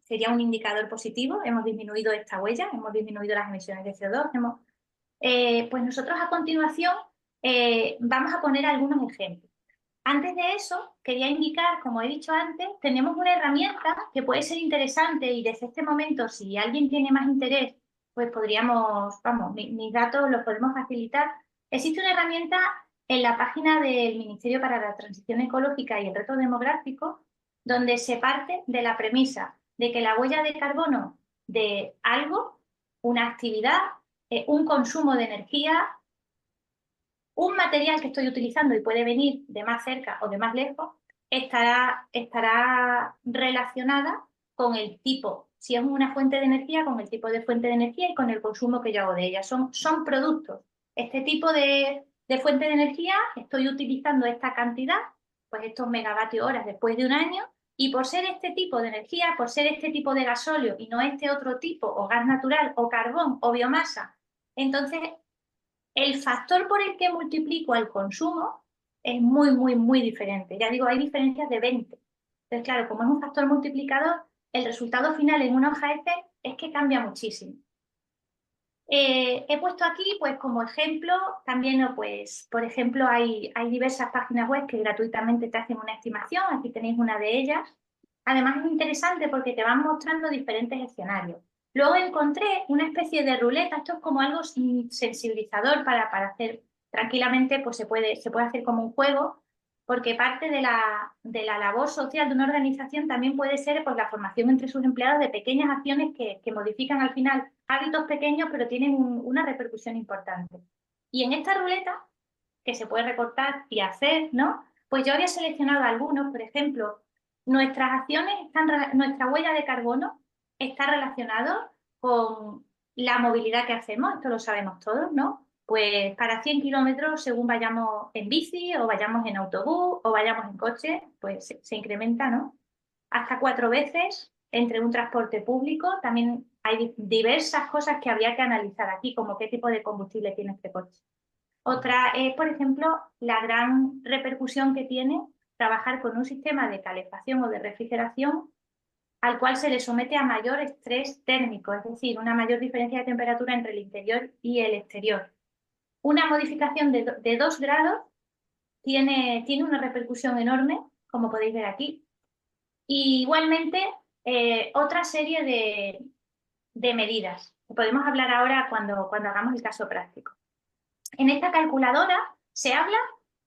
sería un indicador positivo. Hemos disminuido esta huella, hemos disminuido las emisiones de CO2, pues nosotros a continuación vamos a poner algunos ejemplos. Antes de eso, quería indicar, como he dicho antes, tenemos una herramienta que puede ser interesante y desde este momento, si alguien tiene más interés, pues podríamos, vamos, mis datos los podemos facilitar. Existe una herramienta en la página del Ministerio para la Transición Ecológica y el Reto Demográfico, donde se parte de la premisa de que la huella de carbono de algo, una actividad, un consumo de energía, un material que estoy utilizando y puede venir de más cerca o de más lejos, estará relacionada con el tipo, si es una fuente de energía, con el tipo de fuente de energía y con el consumo que yo hago de ella. Son productos. Este tipo de fuente de energía, estoy utilizando esta cantidad, pues estos megavatios horas después de un año, y por ser este tipo de energía, por ser este tipo de gasóleo y no este otro tipo, o gas natural, o carbón, o biomasa, entonces el factor por el que multiplico el consumo es muy, muy, muy diferente. Ya digo, hay diferencias de 20. Entonces, claro, como es un factor multiplicador, el resultado final en una hoja Excel es que cambia muchísimo. He puesto aquí, pues, como ejemplo, también, pues, por ejemplo, hay diversas páginas web que gratuitamente te hacen una estimación. Aquí tenéis una de ellas. Además, es interesante porque te van mostrando diferentes escenarios. Luego encontré una especie de ruleta. Esto es como algo sensibilizador para hacer tranquilamente, pues se puede hacer como un juego, porque parte de la labor social de una organización también puede ser, pues, la formación entre sus empleados de pequeñas acciones que modifican al final hábitos pequeños, pero tienen una repercusión importante. Y en esta ruleta, que se puede recortar y hacer, ¿no? Pues yo había seleccionado algunos. Por ejemplo, nuestras acciones nuestra huella de carbono está relacionado con la movilidad que hacemos. Esto lo sabemos todos, ¿no? Pues para 100 kilómetros, según vayamos en bici o vayamos en autobús o vayamos en coche, pues se incrementa, ¿no? Hasta 4 veces entre un transporte público. También hay diversas cosas que habría que analizar aquí, como qué tipo de combustible tiene este coche. Otra es, por ejemplo, la gran repercusión que tiene trabajar con un sistema de calefacción o de refrigeración al cual se le somete a mayor estrés térmico, es decir, una mayor diferencia de temperatura entre el interior y el exterior. Una modificación de 2 grados tiene una repercusión enorme, como podéis ver aquí. Y igualmente, otra serie de medidas que podemos hablar ahora cuando hagamos el caso práctico. En esta calculadora se habla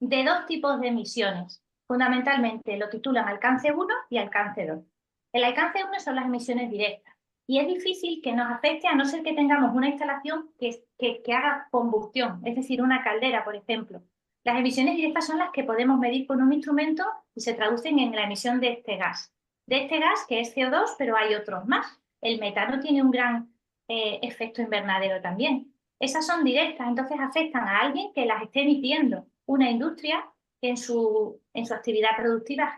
de 2 tipos de emisiones. Fundamentalmente lo titulan alcance 1 y alcance 2. El alcance 1 son las emisiones directas y es difícil que nos afecte a no ser que tengamos una instalación que haga combustión, es decir, una caldera, por ejemplo. Las emisiones directas son las que podemos medir con un instrumento y se traducen en la emisión de este gas. De este gas, que es CO2, pero hay otros más. El metano tiene un gran efecto invernadero también. Esas son directas, entonces afectan a alguien que las esté emitiendo. Una industria que en su actividad productiva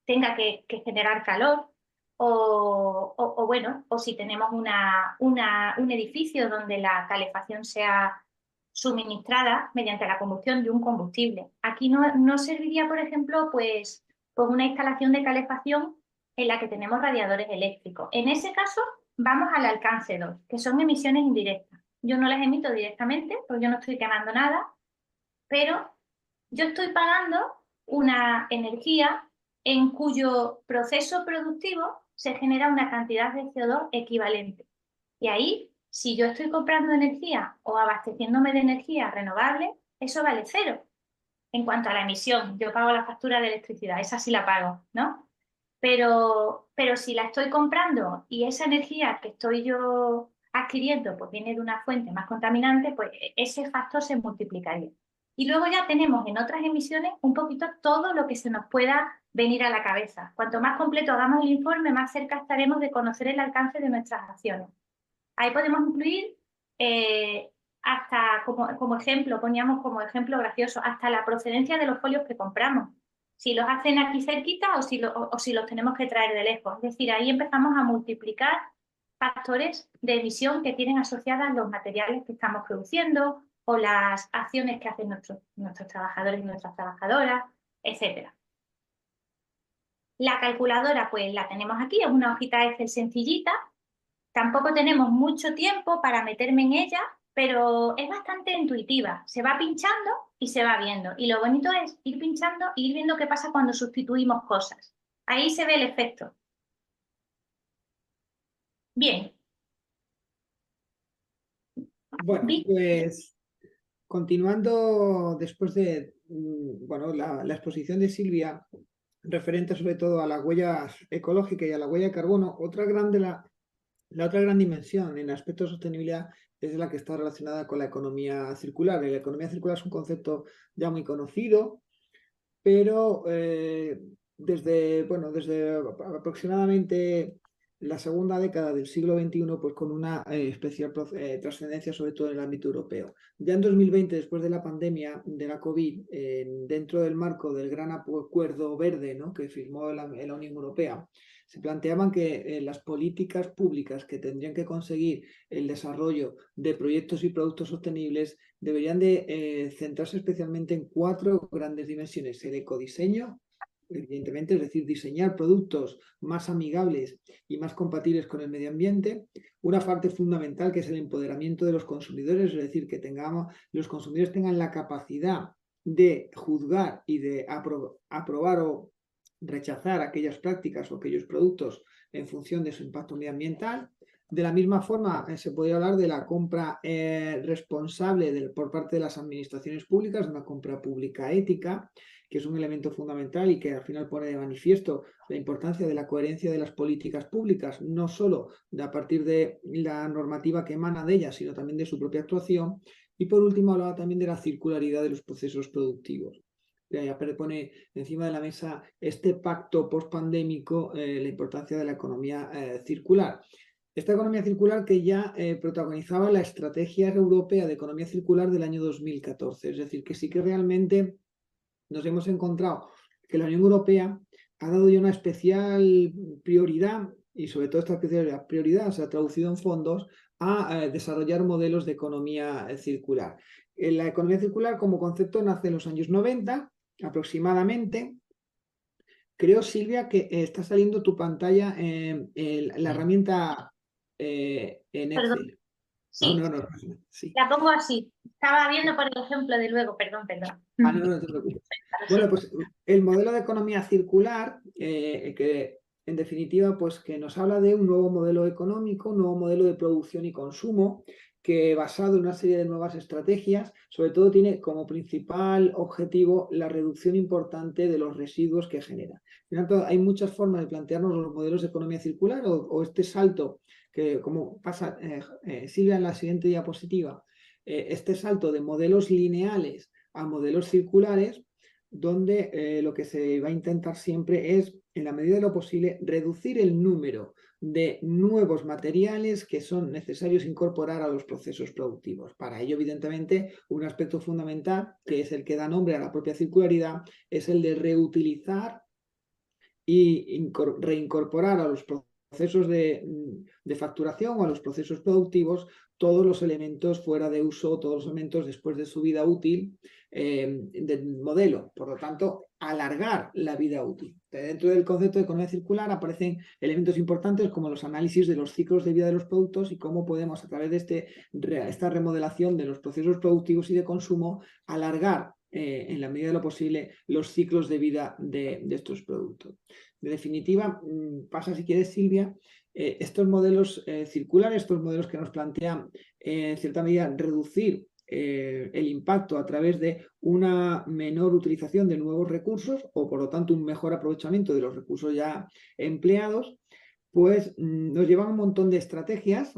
tenga que generar calor, o si tenemos un edificio donde la calefacción sea suministrada mediante la combustión de un combustible. Aquí no serviría, por ejemplo, pues una instalación de calefacción en la que tenemos radiadores eléctricos. En ese caso, vamos al alcance 2, que son emisiones indirectas. Yo no las emito directamente, porque yo no estoy quemando nada, pero yo estoy pagando una energía en cuyo proceso productivo se genera una cantidad de CO2 equivalente. Y ahí, si yo estoy comprando energía o abasteciéndome de energía renovable, eso vale 0. En cuanto a la emisión, yo pago la factura de electricidad, esa sí la pago, ¿no? Pero si la estoy comprando y esa energía que estoy yo adquiriendo pues viene de una fuente más contaminante, pues ese factor se multiplicaría. Y luego ya tenemos en otras emisiones un poquito todo lo que se nos pueda venir a la cabeza. Cuanto más completo hagamos el informe, más cerca estaremos de conocer el alcance de nuestras acciones. Ahí podemos incluir hasta, como ejemplo, poníamos como ejemplo gracioso, hasta la procedencia de los folios que compramos. Si los hacen aquí cerquita o si los tenemos que traer de lejos. Es decir, ahí empezamos a multiplicar factores de emisión que tienen asociadas los materiales que estamos produciendo o las acciones que hacen nuestros trabajadores y nuestras trabajadoras, etc. La calculadora, pues la tenemos aquí, es una hojita Excel sencillita. Tampoco tenemos mucho tiempo para meterme en ella, pero es bastante intuitiva. Se va pinchando y se va viendo. Y lo bonito es ir pinchando e ir viendo qué pasa cuando sustituimos cosas. Ahí se ve el efecto. Bien. Bueno, pues continuando después de la exposición de Silvia, referente sobre todo a la huella ecológica y a la huella de carbono, la otra gran dimensión en aspecto de sostenibilidad es la que está relacionada con la economía circular. La economía circular es un concepto ya muy conocido, pero desde aproximadamente la segunda década del siglo XXI, pues con una especial trascendencia, sobre todo en el ámbito europeo. Ya en 2020, después de la pandemia de la COVID, dentro del marco del gran acuerdo verde, ¿no?, que firmó la Unión Europea, se planteaban que las políticas públicas que tendrían que conseguir el desarrollo de proyectos y productos sostenibles deberían de centrarse especialmente en 4 grandes dimensiones: el ecodiseño, evidentemente, es decir, diseñar productos más amigables y más compatibles con el medio ambiente; una parte fundamental que es el empoderamiento de los consumidores, es decir, que los consumidores tengan la capacidad de juzgar y de aprobar o rechazar aquellas prácticas o aquellos productos en función de su impacto medioambiental. De la misma forma, se podría hablar de la compra responsable por parte de las administraciones públicas, de una compra pública ética, que es un elemento fundamental y que al final pone de manifiesto la importancia de la coherencia de las políticas públicas, no solo a partir de la normativa que emana de ellas, sino también de su propia actuación. Y por último, hablaba también de la circularidad de los procesos productivos. Pone encima de la mesa este pacto post-pandémico, la importancia de la economía circular. Esta economía circular que ya protagonizaba la Estrategia Europea de Economía Circular del año 2014. Es decir, que sí que realmente nos hemos encontrado que la Unión Europea ha dado ya una especial prioridad y sobre todo esta prioridad se ha traducido en fondos a desarrollar modelos de economía circular. La economía circular como concepto nace en los años 90 aproximadamente. Creo, Silvia, que está saliendo tu pantalla en la herramienta en Perdón, Excel. sí, No, sí. la pongo así. Estaba viendo por el ejemplo de luego, perdón. No te preocupes. Bueno, pues el modelo de economía circular, que en definitiva, pues que nos habla de un nuevo modelo económico, un nuevo modelo de producción y consumo, que basado en una serie de nuevas estrategias, sobre todo tiene como principal objetivo la reducción importante de los residuos que genera. Por lo tanto, hay muchas formas de plantearnos los modelos de economía circular o este salto que, como pasa Silvia en la siguiente diapositiva, este salto de modelos lineales a modelos circulares, donde lo que se va a intentar siempre es, en la medida de lo posible, reducir el número de nuevos materiales que son necesarios incorporar a los procesos productivos. Para ello, evidentemente, un aspecto fundamental, que es el que da nombre a la propia circularidad, es el de reutilizar y reincorporar a los procesos de facturación o a los procesos productivos todos los elementos fuera de uso, todos los elementos después de su vida útil del modelo. Por lo tanto, alargar la vida útil. Dentro del concepto de economía circular aparecen elementos importantes como los análisis de los ciclos de vida de los productos y cómo podemos, a través de esta remodelación de los procesos productivos y de consumo, alargar en la medida de lo posible los ciclos de vida de estos productos. En definitiva, pasa, si quieres, Silvia, estos modelos circulares, estos modelos que nos plantean en cierta medida reducir el impacto a través de una menor utilización de nuevos recursos o por lo tanto un mejor aprovechamiento de los recursos ya empleados, pues nos llevan un montón de estrategias,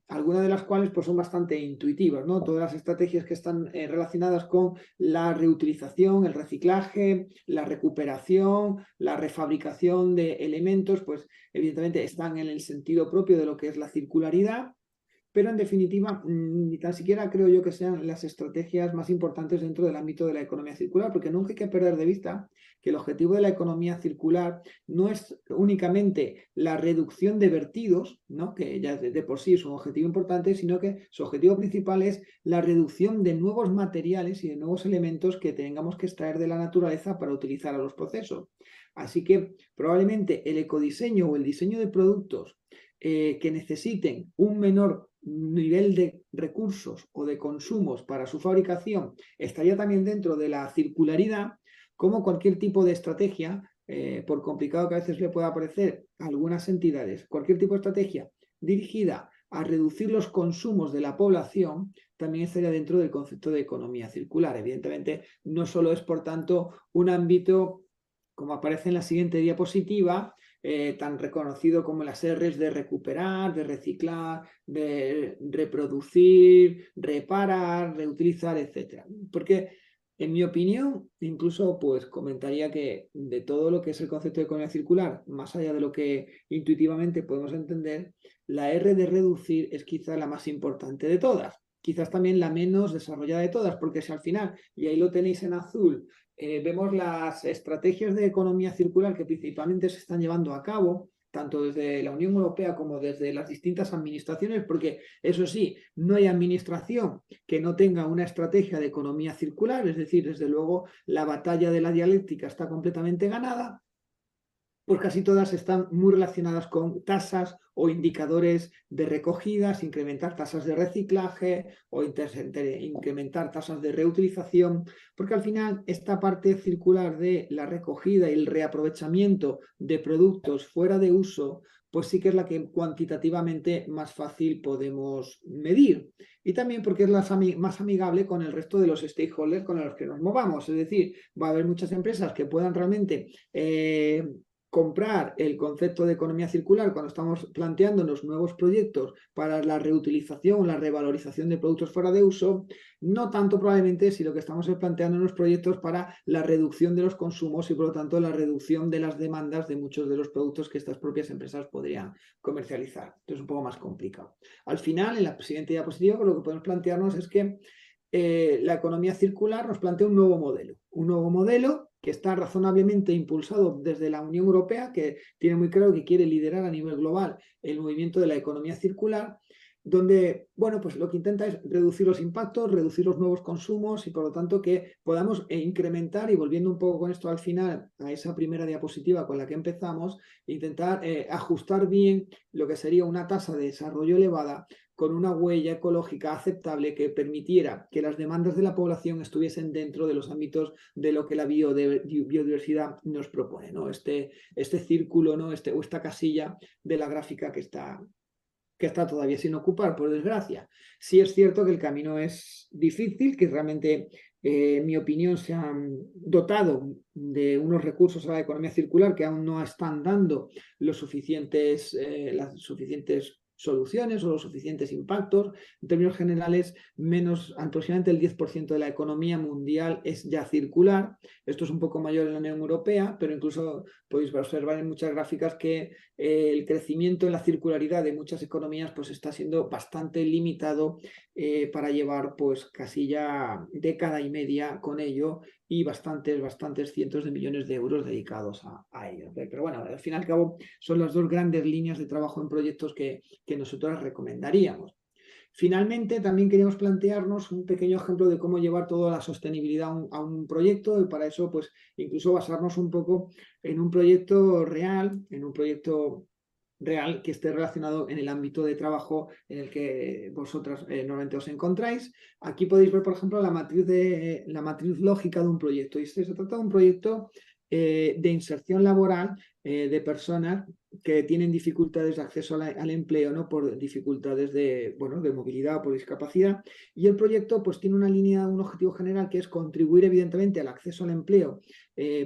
algunas de las cuales pues, son bastante intuitivas, ¿no? Todas las estrategias que están relacionadas con la reutilización, el reciclaje, la recuperación, la refabricación de elementos, pues evidentemente están en el sentido propio de lo que es la circularidad, pero en definitiva, ni tan siquiera creo yo que sean las estrategias más importantes dentro del ámbito de la economía circular, porque nunca hay que perder de vista que el objetivo de la economía circular no es únicamente la reducción de vertidos, ¿no? Que ya de por sí es un objetivo importante, sino que su objetivo principal es la reducción de nuevos materiales y de nuevos elementos que tengamos que extraer de la naturaleza para utilizar a los procesos. Así que probablemente el ecodiseño o el diseño de productos que necesiten un menor nivel de recursos o de consumos para su fabricación estaría también dentro de la circularidad, como cualquier tipo de estrategia, por complicado que a veces le pueda parecer a algunas entidades, cualquier tipo de estrategia dirigida a reducir los consumos de la población también estaría dentro del concepto de economía circular. Evidentemente, no solo es, por tanto, un ámbito, como aparece en la siguiente diapositiva, tan reconocido como las R's de recuperar, de reciclar, de reproducir, reparar, reutilizar, etc. Porque, en mi opinión, incluso pues comentaría que de todo lo que es el concepto de economía circular, más allá de lo que intuitivamente podemos entender, la R de reducir es quizá la más importante de todas. Quizás también la menos desarrollada de todas, porque si al final, y ahí lo tenéis en azul, vemos las estrategias de economía circular que principalmente se están llevando a cabo, tanto desde la Unión Europea como desde las distintas administraciones, porque eso sí, no hay administración que no tenga una estrategia de economía circular, es decir, desde luego la batalla de la dialéctica está completamente ganada, pues casi todas están muy relacionadas con tasas o indicadores de recogidas, incrementar tasas de reciclaje o incrementar tasas de reutilización, porque al final esta parte circular de la recogida y el reaprovechamiento de productos fuera de uso, pues sí que es la que cuantitativamente más fácil podemos medir. Y también porque es la más amigable con el resto de los stakeholders con los que nos movamos. Es decir, va a haber muchas empresas que puedan realmente comprar el concepto de economía circular cuando estamos planteándonos nuevos proyectos para la reutilización o la revalorización de productos fuera de uso, no tanto probablemente si lo que estamos es planteándonos proyectos para la reducción de los consumos y por lo tanto la reducción de las demandas de muchos de los productos que estas propias empresas podrían comercializar. Entonces es un poco más complicado. Al final, en la siguiente diapositiva, lo que podemos plantearnos es que la economía circular nos plantea un nuevo modelo que está razonablemente impulsado desde la Unión Europea, que tiene muy claro que quiere liderar a nivel global el movimiento de la economía circular, donde, bueno, pues lo que intenta es reducir los impactos, reducir los nuevos consumos y por lo tanto que podamos incrementar, y volviendo un poco con esto al final a esa primera diapositiva con la que empezamos, intentar ajustar bien lo que sería una tasa de desarrollo elevada con una huella ecológica aceptable que permitiera que las demandas de la población estuviesen dentro de los ámbitos de lo que la biodiversidad nos propone, ¿no? Este círculo, ¿no? O esta casilla de la gráfica que está todavía sin ocupar, por desgracia. Sí es cierto que el camino es difícil, que realmente, en mi opinión, se han dotado de unos recursos a la economía circular que aún no están dando las suficientes soluciones o los suficientes impactos. En términos generales, aproximadamente el 10% de la economía mundial es ya circular. Esto es un poco mayor en la Unión Europea, pero incluso podéis observar en muchas gráficas que el crecimiento en la circularidad de muchas economías pues está siendo bastante limitado para llevar pues casi ya década y media con ello y bastantes cientos de millones de euros dedicados a ello. Pero bueno, al fin y al cabo son las dos grandes líneas de trabajo en proyectos que nosotros recomendaríamos. Finalmente, también queríamos plantearnos un pequeño ejemplo de cómo llevar toda la sostenibilidad a un proyecto, y para eso, pues, incluso basarnos un poco en un proyecto real, que esté relacionado en el ámbito de trabajo en el que vosotras normalmente os encontráis. Aquí podéis ver, por ejemplo, la matriz lógica de un proyecto. Y se trata de un proyecto de inserción laboral de personas que tienen dificultades de acceso al empleo, ¿no? Por dificultades de movilidad o por discapacidad. Y el proyecto pues tiene un objetivo general que es contribuir evidentemente al acceso al empleo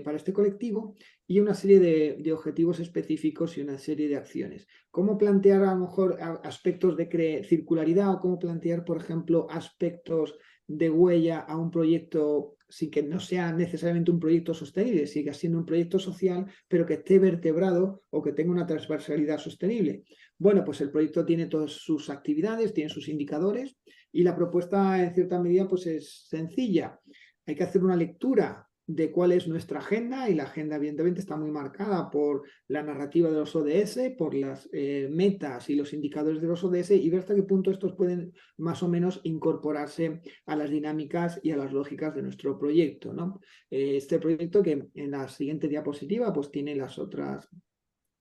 para este colectivo, y una serie de objetivos específicos y una serie de acciones. ¿Cómo plantear a lo mejor aspectos de circularidad, o cómo plantear, por ejemplo, aspectos de huella a un proyecto sin que no sea necesariamente un proyecto sostenible, siga siendo un proyecto social, pero que esté vertebrado o que tenga una transversalidad sostenible? Bueno, pues el proyecto tiene todas sus actividades, tiene sus indicadores, y la propuesta en cierta medida pues es sencilla. Hay que hacer una lectura de cuál es nuestra agenda, y la agenda evidentemente está muy marcada por la narrativa de los ODS, por las metas y los indicadores de los ODS, y ver hasta qué punto estos pueden más o menos incorporarse a las dinámicas y a las lógicas de nuestro proyecto, ¿no? Este proyecto, que en la siguiente diapositiva pues tiene las otras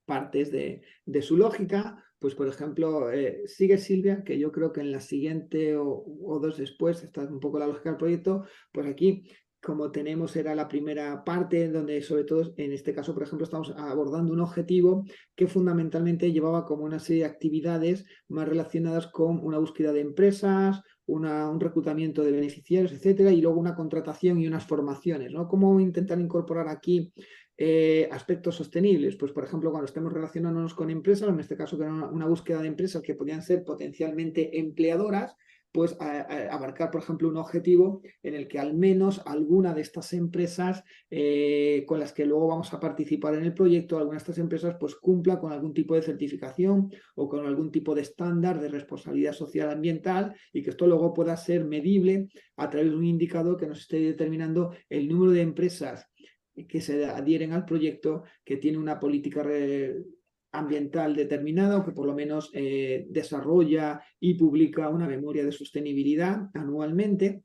partes de su lógica, pues por ejemplo, sigue Silvia, que yo creo que en la siguiente o dos después, esta es un poco la lógica del proyecto, pues aquí, como tenemos, era la primera parte donde sobre todo en este caso, por ejemplo, estamos abordando un objetivo que fundamentalmente llevaba como una serie de actividades más relacionadas con una búsqueda de empresas, un reclutamiento de beneficiarios, etcétera, y luego una contratación y unas formaciones, ¿no? ¿Cómo intentar incorporar aquí aspectos sostenibles? Pues, por ejemplo, cuando estemos relacionándonos con empresas, en este caso con una búsqueda de empresas que podrían ser potencialmente empleadoras, pues abarcar, por ejemplo, un objetivo en el que al menos alguna de estas empresas con las que luego vamos a participar en el proyecto, alguna de estas empresas pues cumpla con algún tipo de certificación o con algún tipo de estándar de responsabilidad social ambiental, y que esto luego pueda ser medible a través de un indicador que nos esté determinando el número de empresas que se adhieren al proyecto, que tiene una política ambiental determinada, o que por lo menos desarrolla y publica una memoria de sostenibilidad anualmente.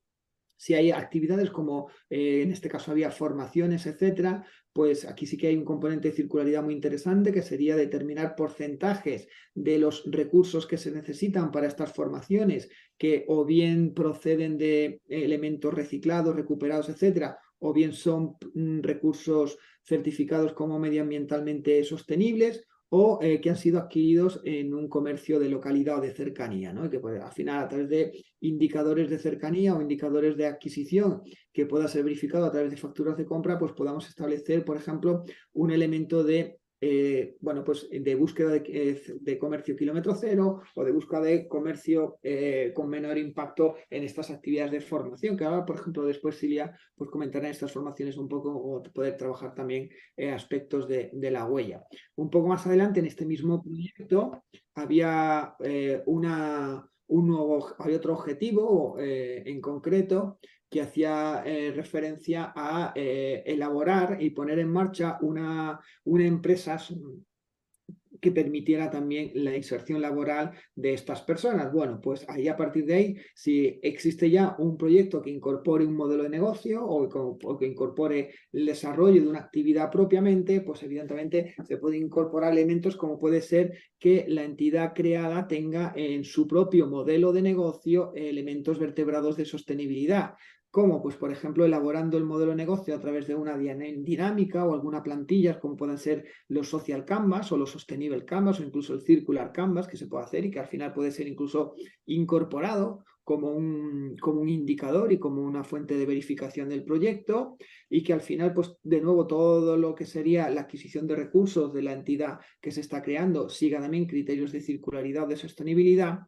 Si hay actividades como en este caso había formaciones, etcétera, pues aquí sí que hay un componente de circularidad muy interesante, que sería determinar porcentajes de los recursos que se necesitan para estas formaciones, que o bien proceden de elementos reciclados, recuperados, etcétera, o bien son recursos certificados como medioambientalmente sostenibles, o que han sido adquiridos en un comercio de localidad o de cercanía, ¿no? Y que pues, al final, a través de indicadores de cercanía o indicadores de adquisición que pueda ser verificado a través de facturas de compra, pues podamos establecer, por ejemplo, un elemento de pues de búsqueda de comercio kilómetro cero, o de búsqueda de comercio con menor impacto en estas actividades de formación, que ahora, por ejemplo, después Silvia pues comentará en estas formaciones un poco, o poder trabajar también aspectos de la huella. Un poco más adelante, en este mismo proyecto, había había otro objetivo en concreto, que hacía referencia a elaborar y poner en marcha una empresa que permitiera también la inserción laboral de estas personas. Bueno, pues ahí a partir de ahí, si existe ya un proyecto que incorpore un modelo de negocio o que incorpore el desarrollo de una actividad propiamente, pues evidentemente se pueden incorporar elementos como puede ser que la entidad creada tenga en su propio modelo de negocio elementos vertebrados de sostenibilidad. ¿Cómo? Pues, por ejemplo, elaborando el modelo de negocio a través de una dinámica o alguna plantilla, como pueden ser los Social Canvas o los Sustainable Canvas o incluso el Circular Canvas que se puede hacer y que al final puede ser incluso incorporado como un indicador y como una fuente de verificación del proyecto y que al final, pues de nuevo, todo lo que sería la adquisición de recursos de la entidad que se está creando siga también criterios de circularidad o de sostenibilidad.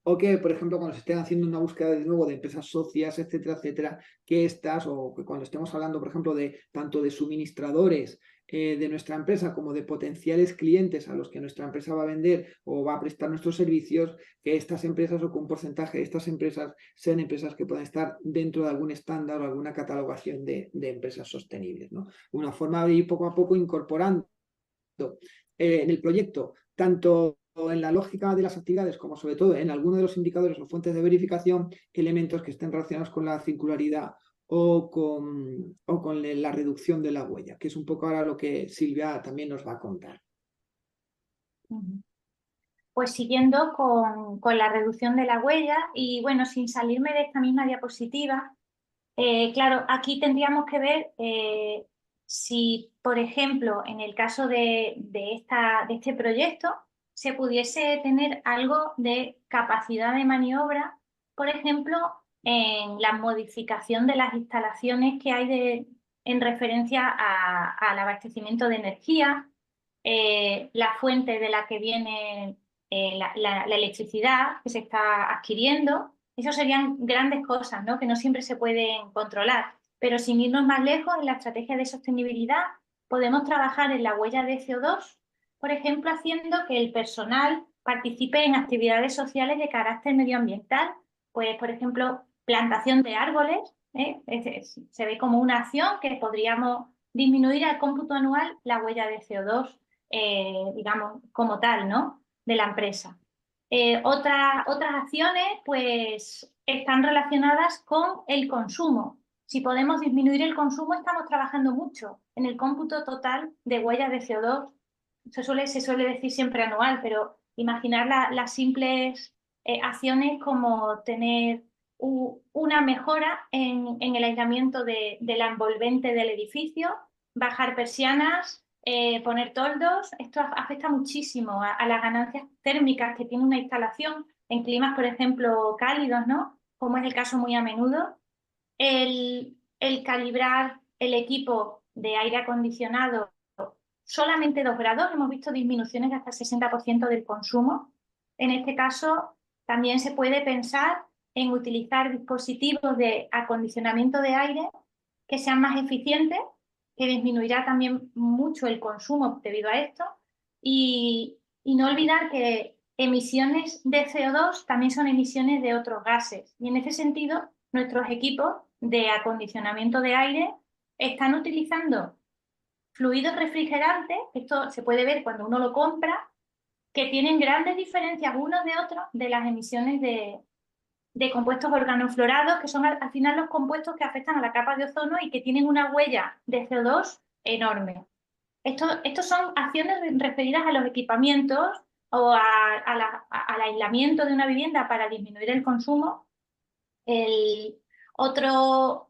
O que, por ejemplo, cuando se estén haciendo una búsqueda de nuevo de empresas socias, etcétera, etcétera, que estas, o que cuando estemos hablando, por ejemplo, de tanto de suministradores de nuestra empresa como de potenciales clientes a los que nuestra empresa va a vender o va a prestar nuestros servicios, que estas empresas o que un porcentaje de estas empresas sean empresas que puedan estar dentro de algún estándar o alguna catalogación de empresas sostenibles, ¿no? Una forma de ir poco a poco incorporando en el proyecto, tanto en la lógica de las actividades como sobre todo en algunos de los indicadores o fuentes de verificación, elementos que estén relacionados con la circularidad o con la reducción de la huella, que es un poco ahora lo que Silvia también nos va a contar. Pues siguiendo con la reducción de la huella y bueno, sin salirme de esta misma diapositiva, claro, aquí tendríamos que ver si, por ejemplo, en el caso de este proyecto, se pudiese tener algo de capacidad de maniobra, por ejemplo, en la modificación de las instalaciones que hay en referencia al abastecimiento de energía, la fuente de la que viene la electricidad que se está adquiriendo. Eso serían grandes cosas, ¿no? Que no siempre se pueden controlar. Pero sin irnos más lejos, en la estrategia de sostenibilidad podemos trabajar en la huella de CO2, por ejemplo, haciendo que el personal participe en actividades sociales de carácter medioambiental, pues, por ejemplo, plantación de árboles, ¿eh? Se ve como una acción que podríamos disminuir al cómputo anual la huella de CO2, digamos, como tal, ¿no? De la empresa. Otras acciones, pues, están relacionadas con el consumo. Si podemos disminuir el consumo, estamos trabajando mucho en el cómputo total de huellas de CO2. Se suele decir siempre anual, pero imaginar las simples acciones como tener una mejora en el aislamiento de la envolvente del edificio, bajar persianas, poner toldos. Esto afecta muchísimo a las ganancias térmicas que tiene una instalación en climas, por ejemplo, cálidos, ¿no? Como es el caso muy a menudo. El calibrar el equipo de aire acondicionado solamente 2 grados, hemos visto disminuciones de hasta el 60% del consumo. En este caso, también se puede pensar en utilizar dispositivos de acondicionamiento de aire que sean más eficientes, que disminuirá también mucho el consumo debido a esto. Y no olvidar que emisiones de CO2 también son emisiones de otros gases. Y en ese sentido, nuestros equipos de acondicionamiento de aire están utilizando fluidos refrigerantes, esto se puede ver cuando uno lo compra, que tienen grandes diferencias unos de otros de las emisiones de compuestos organoflorados, que son al final los compuestos que afectan a la capa de ozono y que tienen una huella de CO2 enorme. Estos son acciones referidas a los equipamientos o al aislamiento de una vivienda para disminuir el consumo. El otro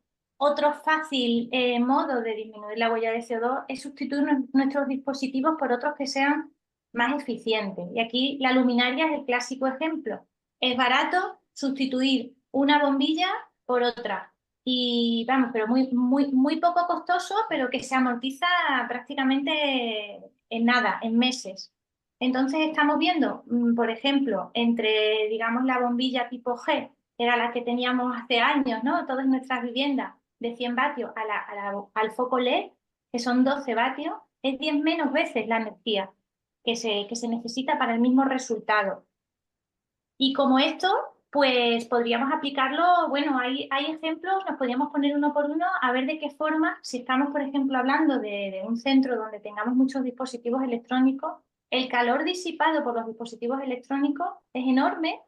fácil modo de disminuir la huella de CO2 es sustituir nuestros dispositivos por otros que sean más eficientes. Y aquí la luminaria es el clásico ejemplo. Es barato sustituir una bombilla por otra. Y vamos, pero muy poco costoso, pero que se amortiza prácticamente en nada, en meses. Entonces estamos viendo, por ejemplo, entre, digamos, la bombilla tipo G, que era la que teníamos hace años, ¿no? Todas nuestras viviendas de 100 vatios al foco LED, que son 12 vatios, es 10 menos veces la energía que se necesita para el mismo resultado. Y como esto, pues podríamos aplicarlo, bueno, hay ejemplos, nos podríamos poner uno por uno a ver de qué forma, si estamos, por ejemplo, hablando de un centro donde tengamos muchos dispositivos electrónicos, el calor disipado por los dispositivos electrónicos es enorme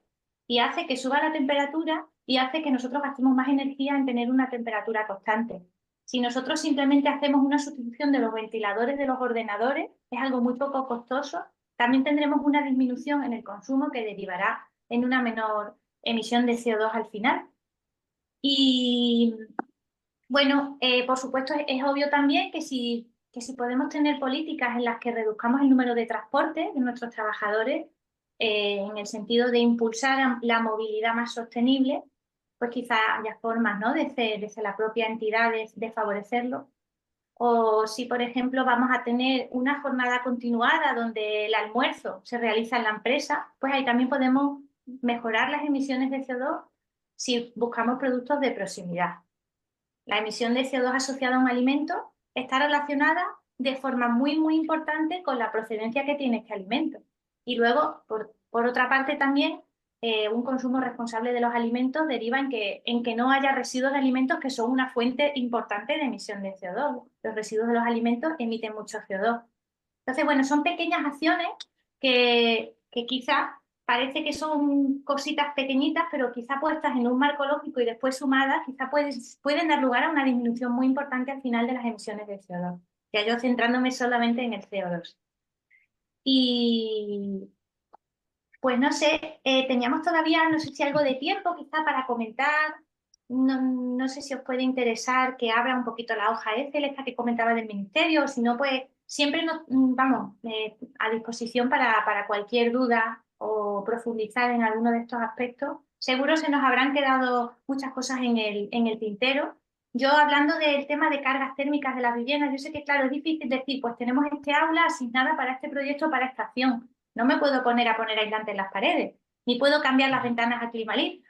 y hace que suba la temperatura y hace que nosotros gastemos más energía en tener una temperatura constante. Si nosotros simplemente hacemos una sustitución de los ventiladores de los ordenadores, es algo muy poco costoso, también tendremos una disminución en el consumo que derivará en una menor emisión de CO2 al final. Y bueno, por supuesto es obvio también que si podemos tener políticas en las que reduzcamos el número de transportes de nuestros trabajadores, en el sentido de impulsar la movilidad más sostenible, pues quizá haya formas, ¿no?, desde la propia entidad de favorecerlo. O si, por ejemplo, vamos a tener una jornada continuada donde el almuerzo se realiza en la empresa, pues ahí también podemos mejorar las emisiones de CO2 si buscamos productos de proximidad. La emisión de CO2 asociada a un alimento está relacionada de forma muy importante con la procedencia que tiene este alimento. Y luego, por otra parte también, un consumo responsable de los alimentos deriva en que no haya residuos de alimentos, que son una fuente importante de emisión de CO2. Los residuos de los alimentos emiten mucho CO2. Entonces, bueno, son pequeñas acciones que quizá parece que son cositas pequeñitas, pero quizá puestas en un marco lógico y después sumadas, quizá pueden dar lugar a una disminución muy importante al final de las emisiones de CO2. Ya yo centrándome solamente en el CO2. Y pues no sé, teníamos todavía, no sé si algo de tiempo quizá para comentar. No sé si os puede interesar que abra un poquito la hoja Excel, esta que comentaba del ministerio, o si no, pues siempre vamos a disposición para cualquier duda o profundizar en alguno de estos aspectos. Seguro se nos habrán quedado muchas cosas en el tintero. Yo hablando del tema de cargas térmicas de las viviendas, yo sé que claro, es difícil decir, pues tenemos este aula asignada para este proyecto, para esta acción. No me puedo poner a poner aislante en las paredes, ni puedo cambiar las ventanas a Climalit.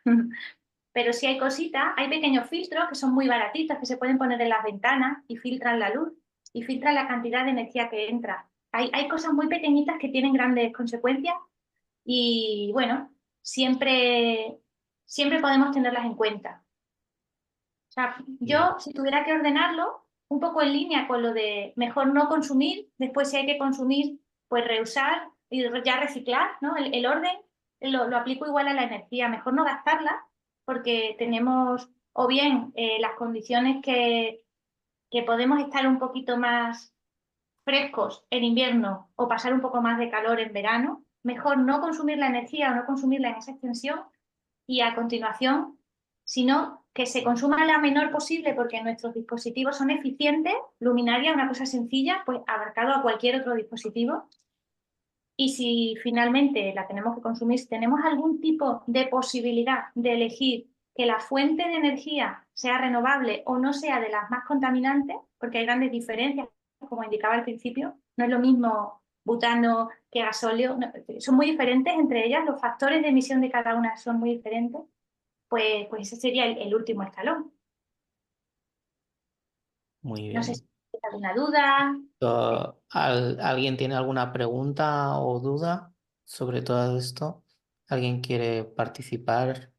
Pero sí hay cositas, hay pequeños filtros que son muy baratitos, que se pueden poner en las ventanas y filtran la luz y filtran la cantidad de energía que entra. Hay cosas muy pequeñitas que tienen grandes consecuencias y bueno, siempre podemos tenerlas en cuenta. O sea, Bien. yo si tuviera que ordenarlo, un poco en línea con lo de mejor no consumir, después si hay que consumir, pues reusar y ya reciclar, ¿no? El orden lo aplico igual a la energía, mejor no gastarla porque tenemos o bien las condiciones que podemos estar un poquito más frescos en invierno o pasar un poco más de calor en verano, mejor no consumir la energía o no consumirla en esa extensión y a continuación, sino que se consuma la menor posible porque nuestros dispositivos son eficientes, luminaria, una cosa sencilla, pues abarcado a cualquier otro dispositivo. Y si finalmente la tenemos que consumir, si tenemos algún tipo de posibilidad de elegir que la fuente de energía sea renovable o no sea de las más contaminantes, porque hay grandes diferencias, como indicaba al principio, no es lo mismo butano que gasóleo, no, son muy diferentes entre ellas, los factores de emisión de cada una son muy diferentes, pues ese sería el último escalón. Muy No sé si bien. tienes alguna duda. ¿Alguien tiene alguna pregunta o duda sobre todo esto? ¿Alguien quiere participar?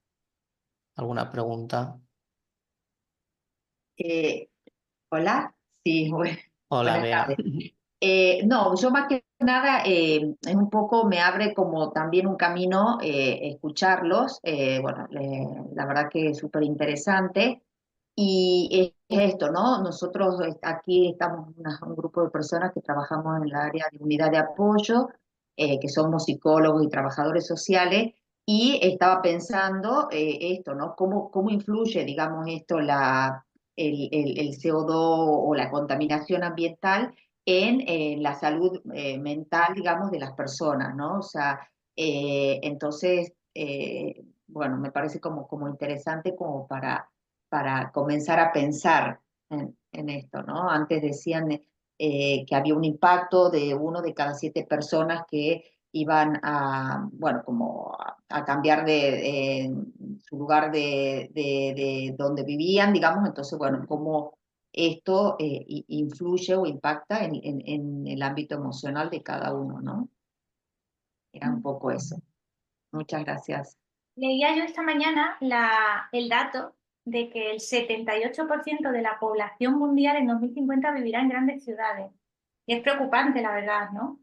¿Alguna pregunta? Eh, Hola, sí, Hola, buenas Bea. tardes. No, yo más que nada es un poco, me abre como también un camino escucharlos. Bueno, la verdad que es súper interesante. Y es esto, ¿no? Nosotros aquí estamos un grupo de personas que trabajamos en el área de unidad de apoyo, que somos psicólogos y trabajadores sociales, y estaba pensando esto, ¿no? ¿Cómo influye, digamos, esto, el CO2 o la contaminación ambiental en la salud mental, digamos, de las personas, ¿no? O sea, entonces, bueno, me parece como interesante como para comenzar a pensar en esto, ¿no? Antes decían que había un impacto de 1 de cada 7 personas que iban a, bueno, como a cambiar de su lugar de donde vivían, digamos, entonces, bueno, cómo esto influye o impacta en el ámbito emocional de cada uno, ¿no? Era un poco eso. Muchas gracias. Leía yo esta mañana el dato de que el 78% de la población mundial en 2050 vivirá en grandes ciudades. Y es preocupante, la verdad, ¿no?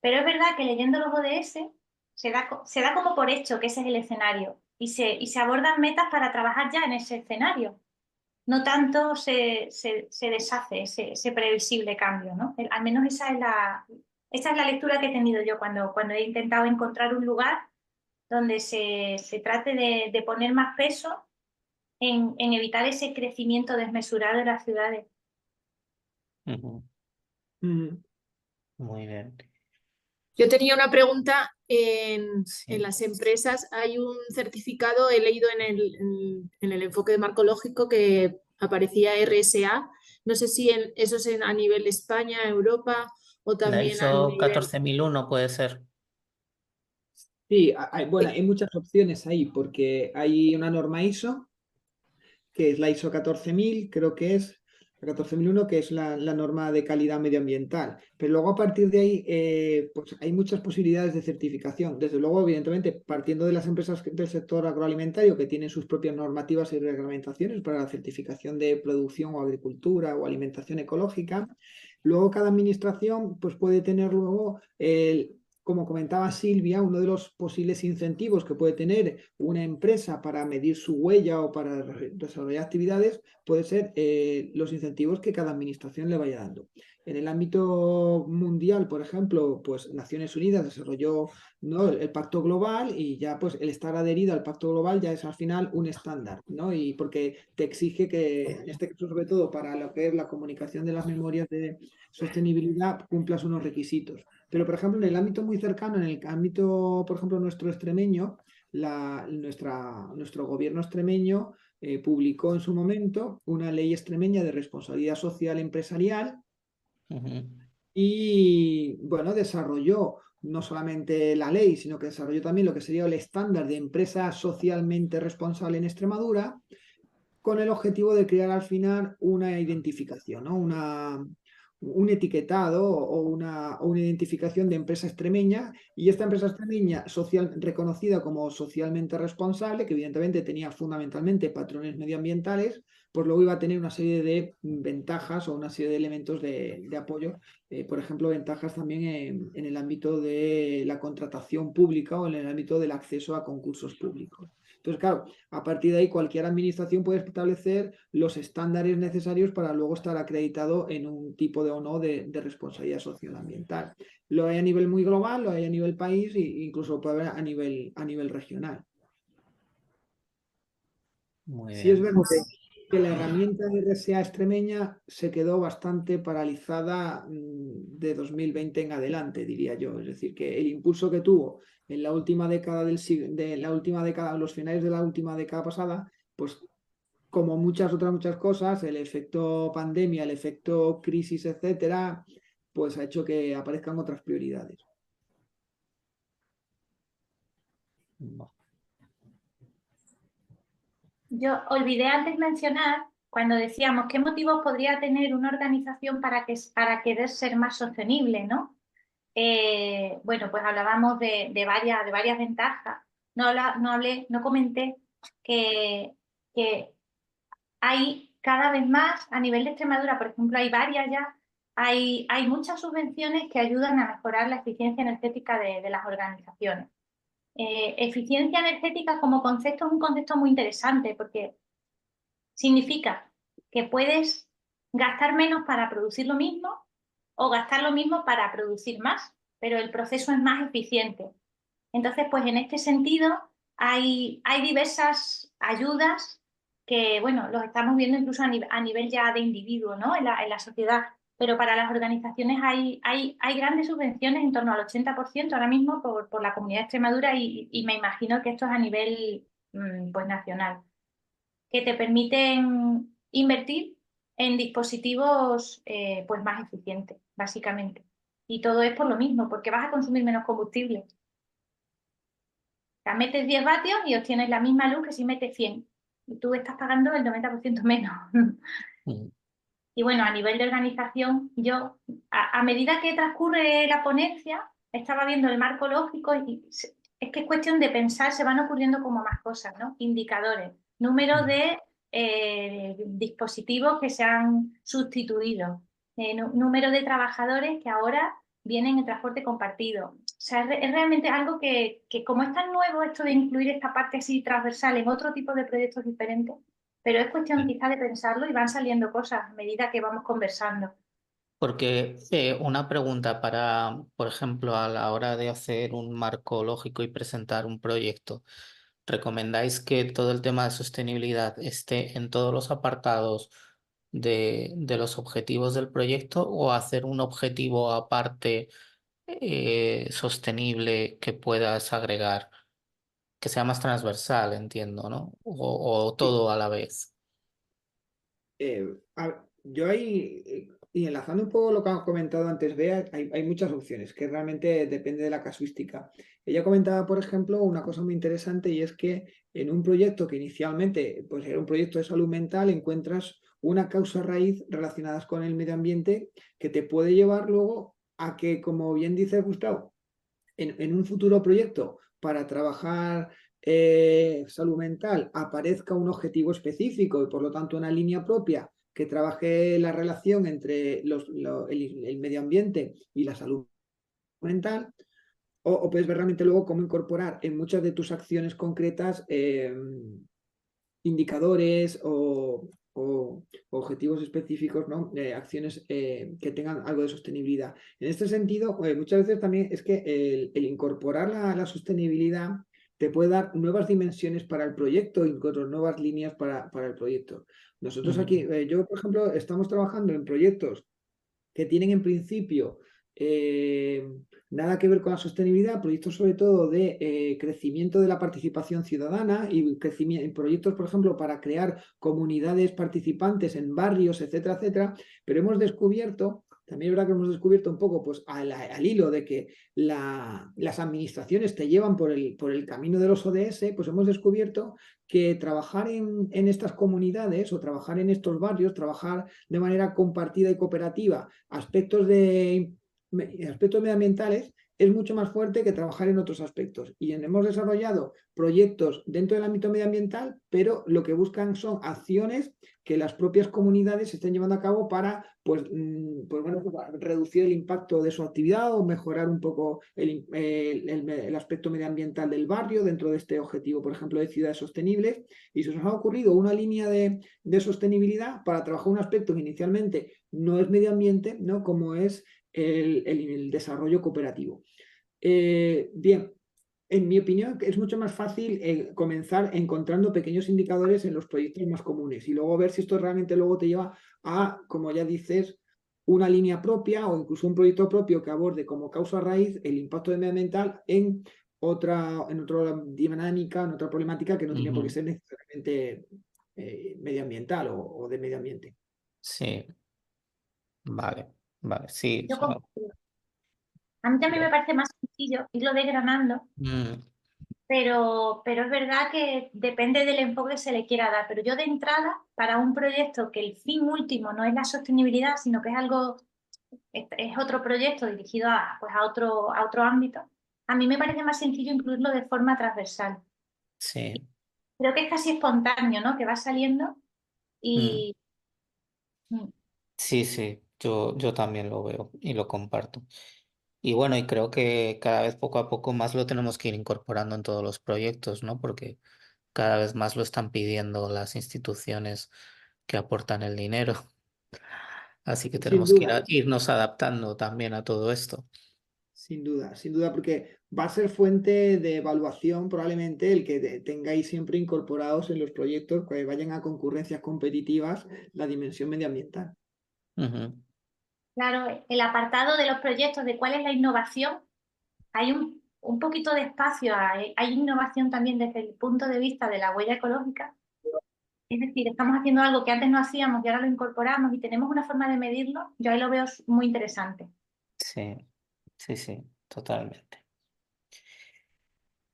Pero es verdad que leyendo los ODS se da como por hecho que ese es el escenario y se abordan metas para trabajar ya en ese escenario. No tanto se deshace ese previsible cambio, ¿no? Al menos esa es la lectura que he tenido yo cuando he intentado encontrar un lugar donde se trate de poner más peso en evitar ese crecimiento desmesurado de las ciudades. Ujú. Mm. Muy bien. Yo tenía una pregunta. En Sí. las empresas hay un certificado, he leído en el enfoque de marco lógico que aparecía RSA. No sé si eso es a nivel España, Europa o La también a ISO nivel... 14001 puede ser. Sí, bueno, hay muchas opciones ahí porque hay una norma ISO que es la ISO 14000, creo que es la 14001, que es la norma de calidad medioambiental. Pero luego a partir de ahí, pues hay muchas posibilidades de certificación. Desde luego, evidentemente, partiendo de las empresas del sector agroalimentario que tienen sus propias normativas y reglamentaciones para la certificación de producción o agricultura o alimentación ecológica. Luego cada administración pues, puede tener luego como comentaba Silvia, uno de los posibles incentivos que puede tener una empresa para medir su huella o para desarrollar actividades puede ser los incentivos que cada administración le vaya dando. En el ámbito mundial, por ejemplo, pues Naciones Unidas desarrolló, ¿no?, el Pacto Global y ya pues el estar adherido al Pacto Global ya es al final un estándar, ¿no? Y porque te exige que, en este caso sobre todo para lo que es la comunicación de las memorias de sostenibilidad, cumplas unos requisitos. Pero, por ejemplo, en el ámbito muy cercano, en el ámbito, por ejemplo, nuestro extremeño, nuestro gobierno extremeño publicó en su momento una ley extremeña de responsabilidad social empresarial Ujú. y, bueno, desarrolló no solamente la ley, sino que desarrolló también lo que sería el estándar de empresa socialmente responsable en Extremadura, con el objetivo de crear al final una identificación, ¿no? Un etiquetado o una identificación de empresa extremeña, y esta empresa extremeña reconocida como socialmente responsable, que evidentemente tenía fundamentalmente patrones medioambientales, pues luego iba a tener una serie de ventajas o una serie de elementos de apoyo, por ejemplo, ventajas también en el ámbito de la contratación pública o en el ámbito del acceso a concursos públicos. Entonces, claro, a partir de ahí cualquier administración puede establecer los estándares necesarios para luego estar acreditado en un tipo de o no de responsabilidad socioambiental. Lo hay a nivel muy global, lo hay a nivel país e incluso puede haber a nivel regional. Muy Sí es bien. verdad que la herramienta de RSA extremeña se quedó bastante paralizada de 2020 en adelante, diría yo. Es decir, que el impulso que tuvo en la última década los finales de la última década pasada, pues como muchas cosas, el efecto pandemia, el efecto crisis, etcétera, pues ha hecho que aparezcan otras prioridades. No. Yo olvidé antes mencionar, cuando decíamos qué motivos podría tener una organización para querer ser más sostenible, ¿no? Bueno, pues hablábamos de varias ventajas. No comenté que, que hay cada vez más, a nivel de Extremadura, por ejemplo, hay varias ya, hay muchas subvenciones que ayudan a mejorar la eficiencia energética de las organizaciones. Eficiencia energética como concepto es un concepto muy interesante porque significa que puedes gastar menos para producir lo mismo o gastar lo mismo para producir más, pero el proceso es más eficiente. Entonces, pues en este sentido hay diversas ayudas que, bueno, los estamos viendo incluso a nivel ya de individuo, ¿no? En la sociedad. Pero para las organizaciones hay grandes subvenciones, en torno al 80% ahora mismo por la Comunidad de Extremadura y me imagino que esto es a nivel pues nacional, que te permiten invertir en dispositivos pues más eficientes, básicamente. Y todo es por lo mismo, porque vas a consumir menos combustible. O sea, metes 10 vatios y obtienes la misma luz que si metes 100. Y tú estás pagando el 90% menos. Mm. Y bueno, a nivel de organización, a medida que transcurre la ponencia, estaba viendo el marco lógico y es que es cuestión de pensar, se van ocurriendo como más cosas, ¿no? Indicadores, número de dispositivos que se han sustituido, número de trabajadores que ahora vienen en transporte compartido. O sea, es realmente algo que como es tan nuevo esto de incluir esta parte así transversal en otro tipo de proyectos diferentes, pero es cuestión quizá de pensarlo y van saliendo cosas a medida que vamos conversando. Porque una pregunta para, por ejemplo, a la hora de hacer un marco lógico y presentar un proyecto, ¿recomendáis que todo el tema de sostenibilidad esté en todos los apartados de los objetivos del proyecto o hacer un objetivo aparte sostenible que puedas agregar, que sea más transversal, entiendo, ¿no? O Sí. todo a la vez. Yo ahí, y enlazando un poco lo que ha comentado antes Bea, hay muchas opciones, que realmente depende de la casuística. Ella comentaba, por ejemplo, una cosa muy interesante y es que en un proyecto que inicialmente pues, era un proyecto de salud mental, encuentras una causa raíz relacionadas con el medio ambiente que te puede llevar luego a que, como bien dice Gustavo, en un futuro proyecto para trabajar salud mental aparezca un objetivo específico y por lo tanto una línea propia que trabaje la relación entre el medio ambiente y la salud mental, o puedes ver realmente luego cómo incorporar en muchas de tus acciones concretas indicadores o objetivos específicos, ¿no? Acciones que tengan algo de sostenibilidad. En este sentido, muchas veces también es que el incorporar la sostenibilidad te puede dar nuevas dimensiones para el proyecto, incluso nuevas líneas para el proyecto. Nosotros aquí, Ujú, yo por ejemplo, estamos trabajando en proyectos que tienen en principio eh, nada que ver con la sostenibilidad, proyectos sobre todo de crecimiento de la participación ciudadana y proyectos, por ejemplo, para crear comunidades participantes en barrios, etcétera, etcétera, pero hemos descubierto, también es verdad que hemos descubierto un poco pues, al hilo de que las administraciones te llevan por el camino de los ODS, pues hemos descubierto que trabajar en estas comunidades o trabajar en estos barrios, trabajar de manera compartida y cooperativa aspectos medioambientales es mucho más fuerte que trabajar en otros aspectos. Y hemos desarrollado proyectos dentro del ámbito medioambiental, pero lo que buscan son acciones que las propias comunidades estén llevando a cabo para pues bueno, reducir el impacto de su actividad o mejorar un poco el aspecto medioambiental del barrio dentro de este objetivo, por ejemplo, de ciudades sostenibles. Y se nos ha ocurrido una línea de sostenibilidad para trabajar un aspecto que inicialmente no es medio ambiente, ¿no? Como es el desarrollo cooperativo. Bien, en mi opinión, es mucho más fácil comenzar encontrando pequeños indicadores en los proyectos más comunes y luego ver si esto realmente luego te lleva a, como ya dices, una línea propia o incluso un proyecto propio que aborde como causa raíz el impacto medioambiental en otra dinámica, en otra problemática que no tiene por qué ujú. ser necesariamente medioambiental o de medio ambiente. Sí, vale, vale, sí. O Yo sea, A mí también me bien. parece más sencillo irlo desgranando, Mm, pero es verdad que depende del enfoque que se le quiera dar. Pero yo de entrada, para un proyecto que el fin último no es la sostenibilidad, sino que es algo, es otro proyecto dirigido pues a otro ámbito, a mí me parece más sencillo incluirlo de forma transversal. sí. Creo que es casi espontáneo, ¿no? Que va saliendo Mm, y mm, sí, sí, yo también lo veo y lo comparto. Y bueno, y creo que cada vez poco a poco más lo tenemos que ir incorporando en todos los proyectos, ¿no? Porque cada vez más lo están pidiendo las instituciones que aportan el dinero. Así que Sin tenemos que duda. irnos adaptando también a todo esto. Sin duda, porque va a ser fuente de evaluación probablemente el que tengáis siempre incorporados en los proyectos que vayan a concurrencias competitivas la dimensión medioambiental. Ujú, claro, el apartado de los proyectos de cuál es la innovación, hay un poquito de espacio, hay innovación también desde el punto de vista de la huella ecológica. Es decir, estamos haciendo algo que antes no hacíamos y ahora lo incorporamos y tenemos una forma de medirlo. Yo ahí lo veo muy interesante. sí, sí, sí, totalmente.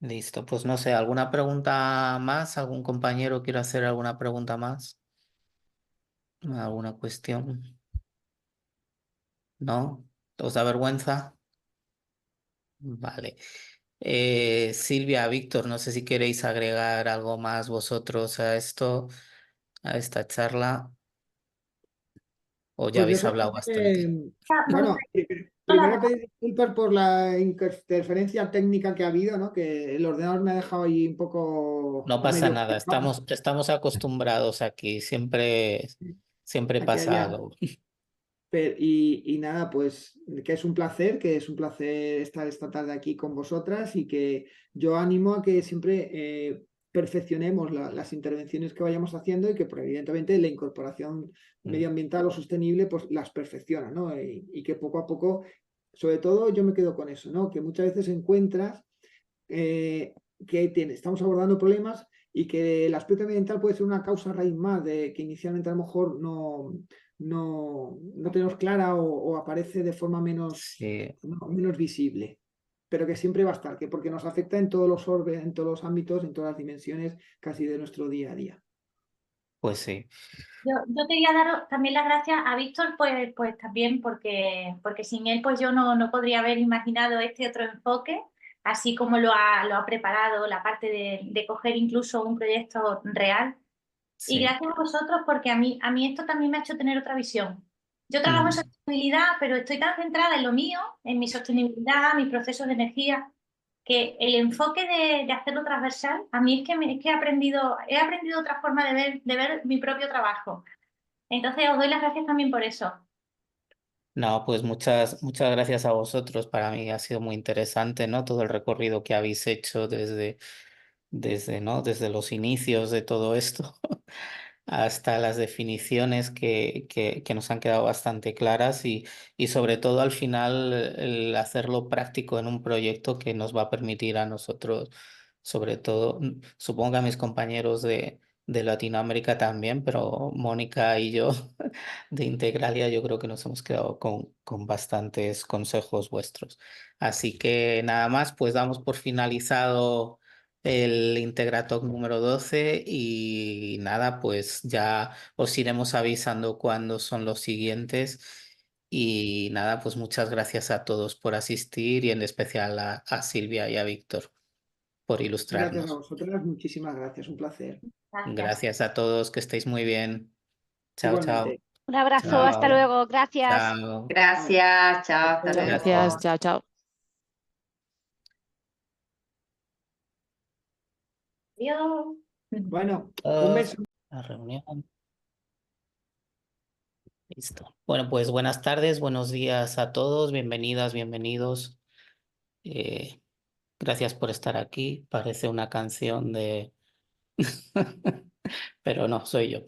Listo, pues no sé, ¿alguna pregunta más? ¿Algún compañero quiere hacer alguna pregunta más? ¿Alguna cuestión? ¿No? ¿Os da vergüenza? Vale. Silvia, Víctor, no sé si queréis agregar algo más vosotros a esto, a esta charla, o ya Pues yo habéis hablado bastante. solamente, Ah, me bueno, primero gustaría- pedir disculpas por la interferencia técnica que ha habido, ¿no? Que el ordenador me ha dejado ahí un poco No pasa medio nada, flipado. estamos acostumbrados aquí, siempre Aquí pasa había. algo. Y nada, pues que es un placer estar esta tarde aquí con vosotras y que yo animo a que siempre perfeccionemos las intervenciones que vayamos haciendo y que pues, evidentemente la incorporación medioambiental o sostenible pues las perfecciona, ¿no? Y que poco a poco, sobre todo yo me quedo con eso, ¿no? Que muchas veces encuentras eh, estamos abordando problemas y que el aspecto ambiental puede ser una causa raíz más de que inicialmente a lo mejor no tenemos clara o aparece de forma Sí, menos visible, pero que siempre va a estar, que porque nos afecta en todos los orbes, en todos los ámbitos, en todas las dimensiones casi de nuestro día a día. pues sí. yo quería dar también las gracias a Víctor, pues también porque sin él pues yo no podría haber imaginado este otro enfoque, así como lo ha preparado, la parte de coger incluso un proyecto real. Y Sí. gracias a vosotros porque a mí esto también me ha hecho tener otra visión. Yo trabajo en Mm. sostenibilidad, pero estoy tan centrada en lo mío, en mi sostenibilidad, mis procesos de energía, que el enfoque de hacerlo transversal, a mí es que he aprendido otra forma de ver mi propio trabajo. Entonces os doy las gracias también por eso. No, pues muchas gracias a vosotros. Para mí ha sido muy interesante, ¿no? Todo el recorrido que habéis hecho ¿no? Desde los inicios de todo esto hasta las definiciones que nos han quedado bastante claras y sobre todo al final el hacerlo práctico en un proyecto que nos va a permitir a nosotros, sobre todo, supongo que a mis compañeros de Latinoamérica también, pero Mónica y yo de Integralia yo creo que nos hemos quedado con bastantes consejos vuestros. Así que nada más, pues damos por finalizado el Integratalk número 12 y nada, pues ya os iremos avisando cuándo son los siguientes. Y nada, pues muchas gracias a todos por asistir y en especial a Silvia y a Víctor por Gracias a ilustrarnos. vosotras, muchísimas gracias, un placer. Gracias. Gracias a todos, que estéis muy bien. Chao, chao. Igualmente. Un abrazo, hasta Chao. luego, gracias. Chao. Gracias, chao, hasta Gracias. luego. Gracias, chao, chao. Adiós. Bueno, un Todos. beso. La reunión. Listo. Bueno, pues buenas tardes, buenos días a todos, bienvenidas, bienvenidos. Eh, Gracias por estar aquí. Parece una canción de... pero no, soy yo.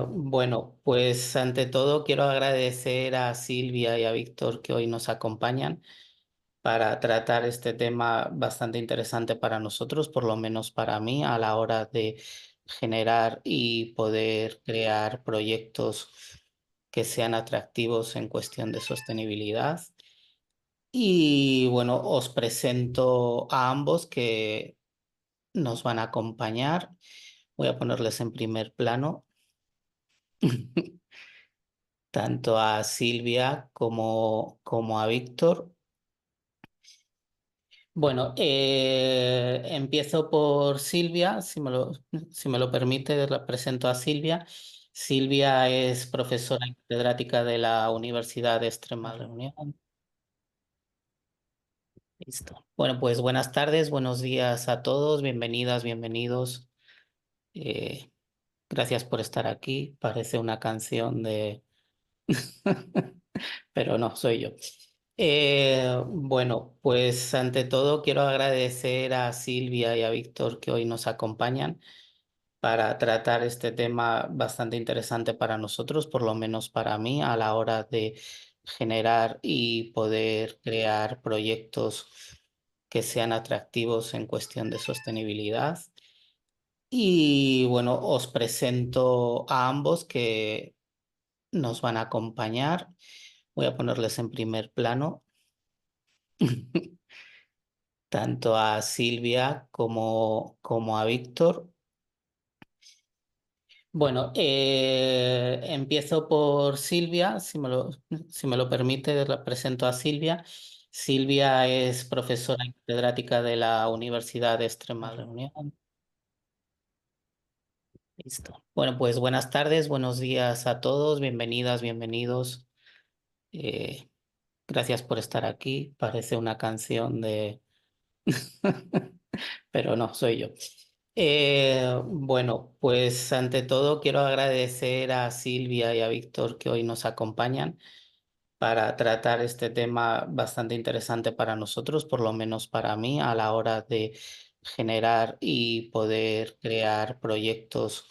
Bueno, pues ante todo quiero agradecer a Silvia y a Víctor que hoy nos acompañan para tratar este tema bastante interesante para nosotros, por lo menos para mí, a la hora de generar y poder crear proyectos que sean atractivos en cuestión de sostenibilidad. Y bueno, os presento a ambos que nos van a acompañar. Voy a ponerles en primer plano, tanto a Silvia como a Víctor. Bueno, empiezo por Silvia, si me lo permite, la presento a Silvia. Silvia es profesora y catedrática de la Universidad de Extremadura. Listo. Bueno, pues buenas tardes, buenos días a todos, bienvenidas, bienvenidos. Eh, Gracias por estar aquí. Parece una canción de... pero no, soy yo. Bueno, pues ante todo quiero agradecer a Silvia y a Víctor que hoy nos acompañan para tratar este tema bastante interesante para nosotros, por lo menos para mí, a la hora de generar y poder crear proyectos que sean atractivos en cuestión de sostenibilidad. Y bueno, os presento a ambos que nos van a acompañar. Voy a ponerles en primer plano, tanto a Silvia como a Víctor. Bueno, empiezo por Silvia, si me lo permite, la presento a Silvia. Silvia es profesora catedrática de la Universidad de Extremadura. Listo. Bueno, pues buenas tardes, buenos días a todos, bienvenidas, bienvenidos. Gracias por estar aquí. Parece una canción de... pero no, soy yo. Bueno, pues ante todo quiero agradecer a Silvia y a Víctor que hoy nos acompañan para tratar este tema bastante interesante para nosotros, por lo menos para mí, a la hora de generar y poder crear proyectos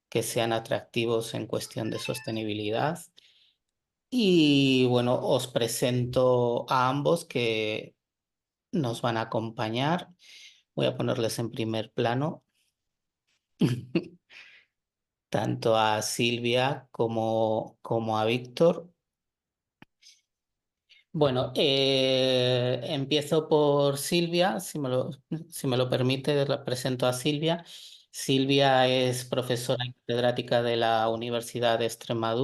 que sean atractivos en cuestión de sostenibilidad. Y bueno, os presento a ambos que nos van a acompañar. Voy a ponerles en primer plano, tanto a Silvia como a Víctor. Bueno, empiezo por Silvia, si me lo permite, la presento a Silvia. Silvia es profesora catedrática de la Universidad de Extremadura.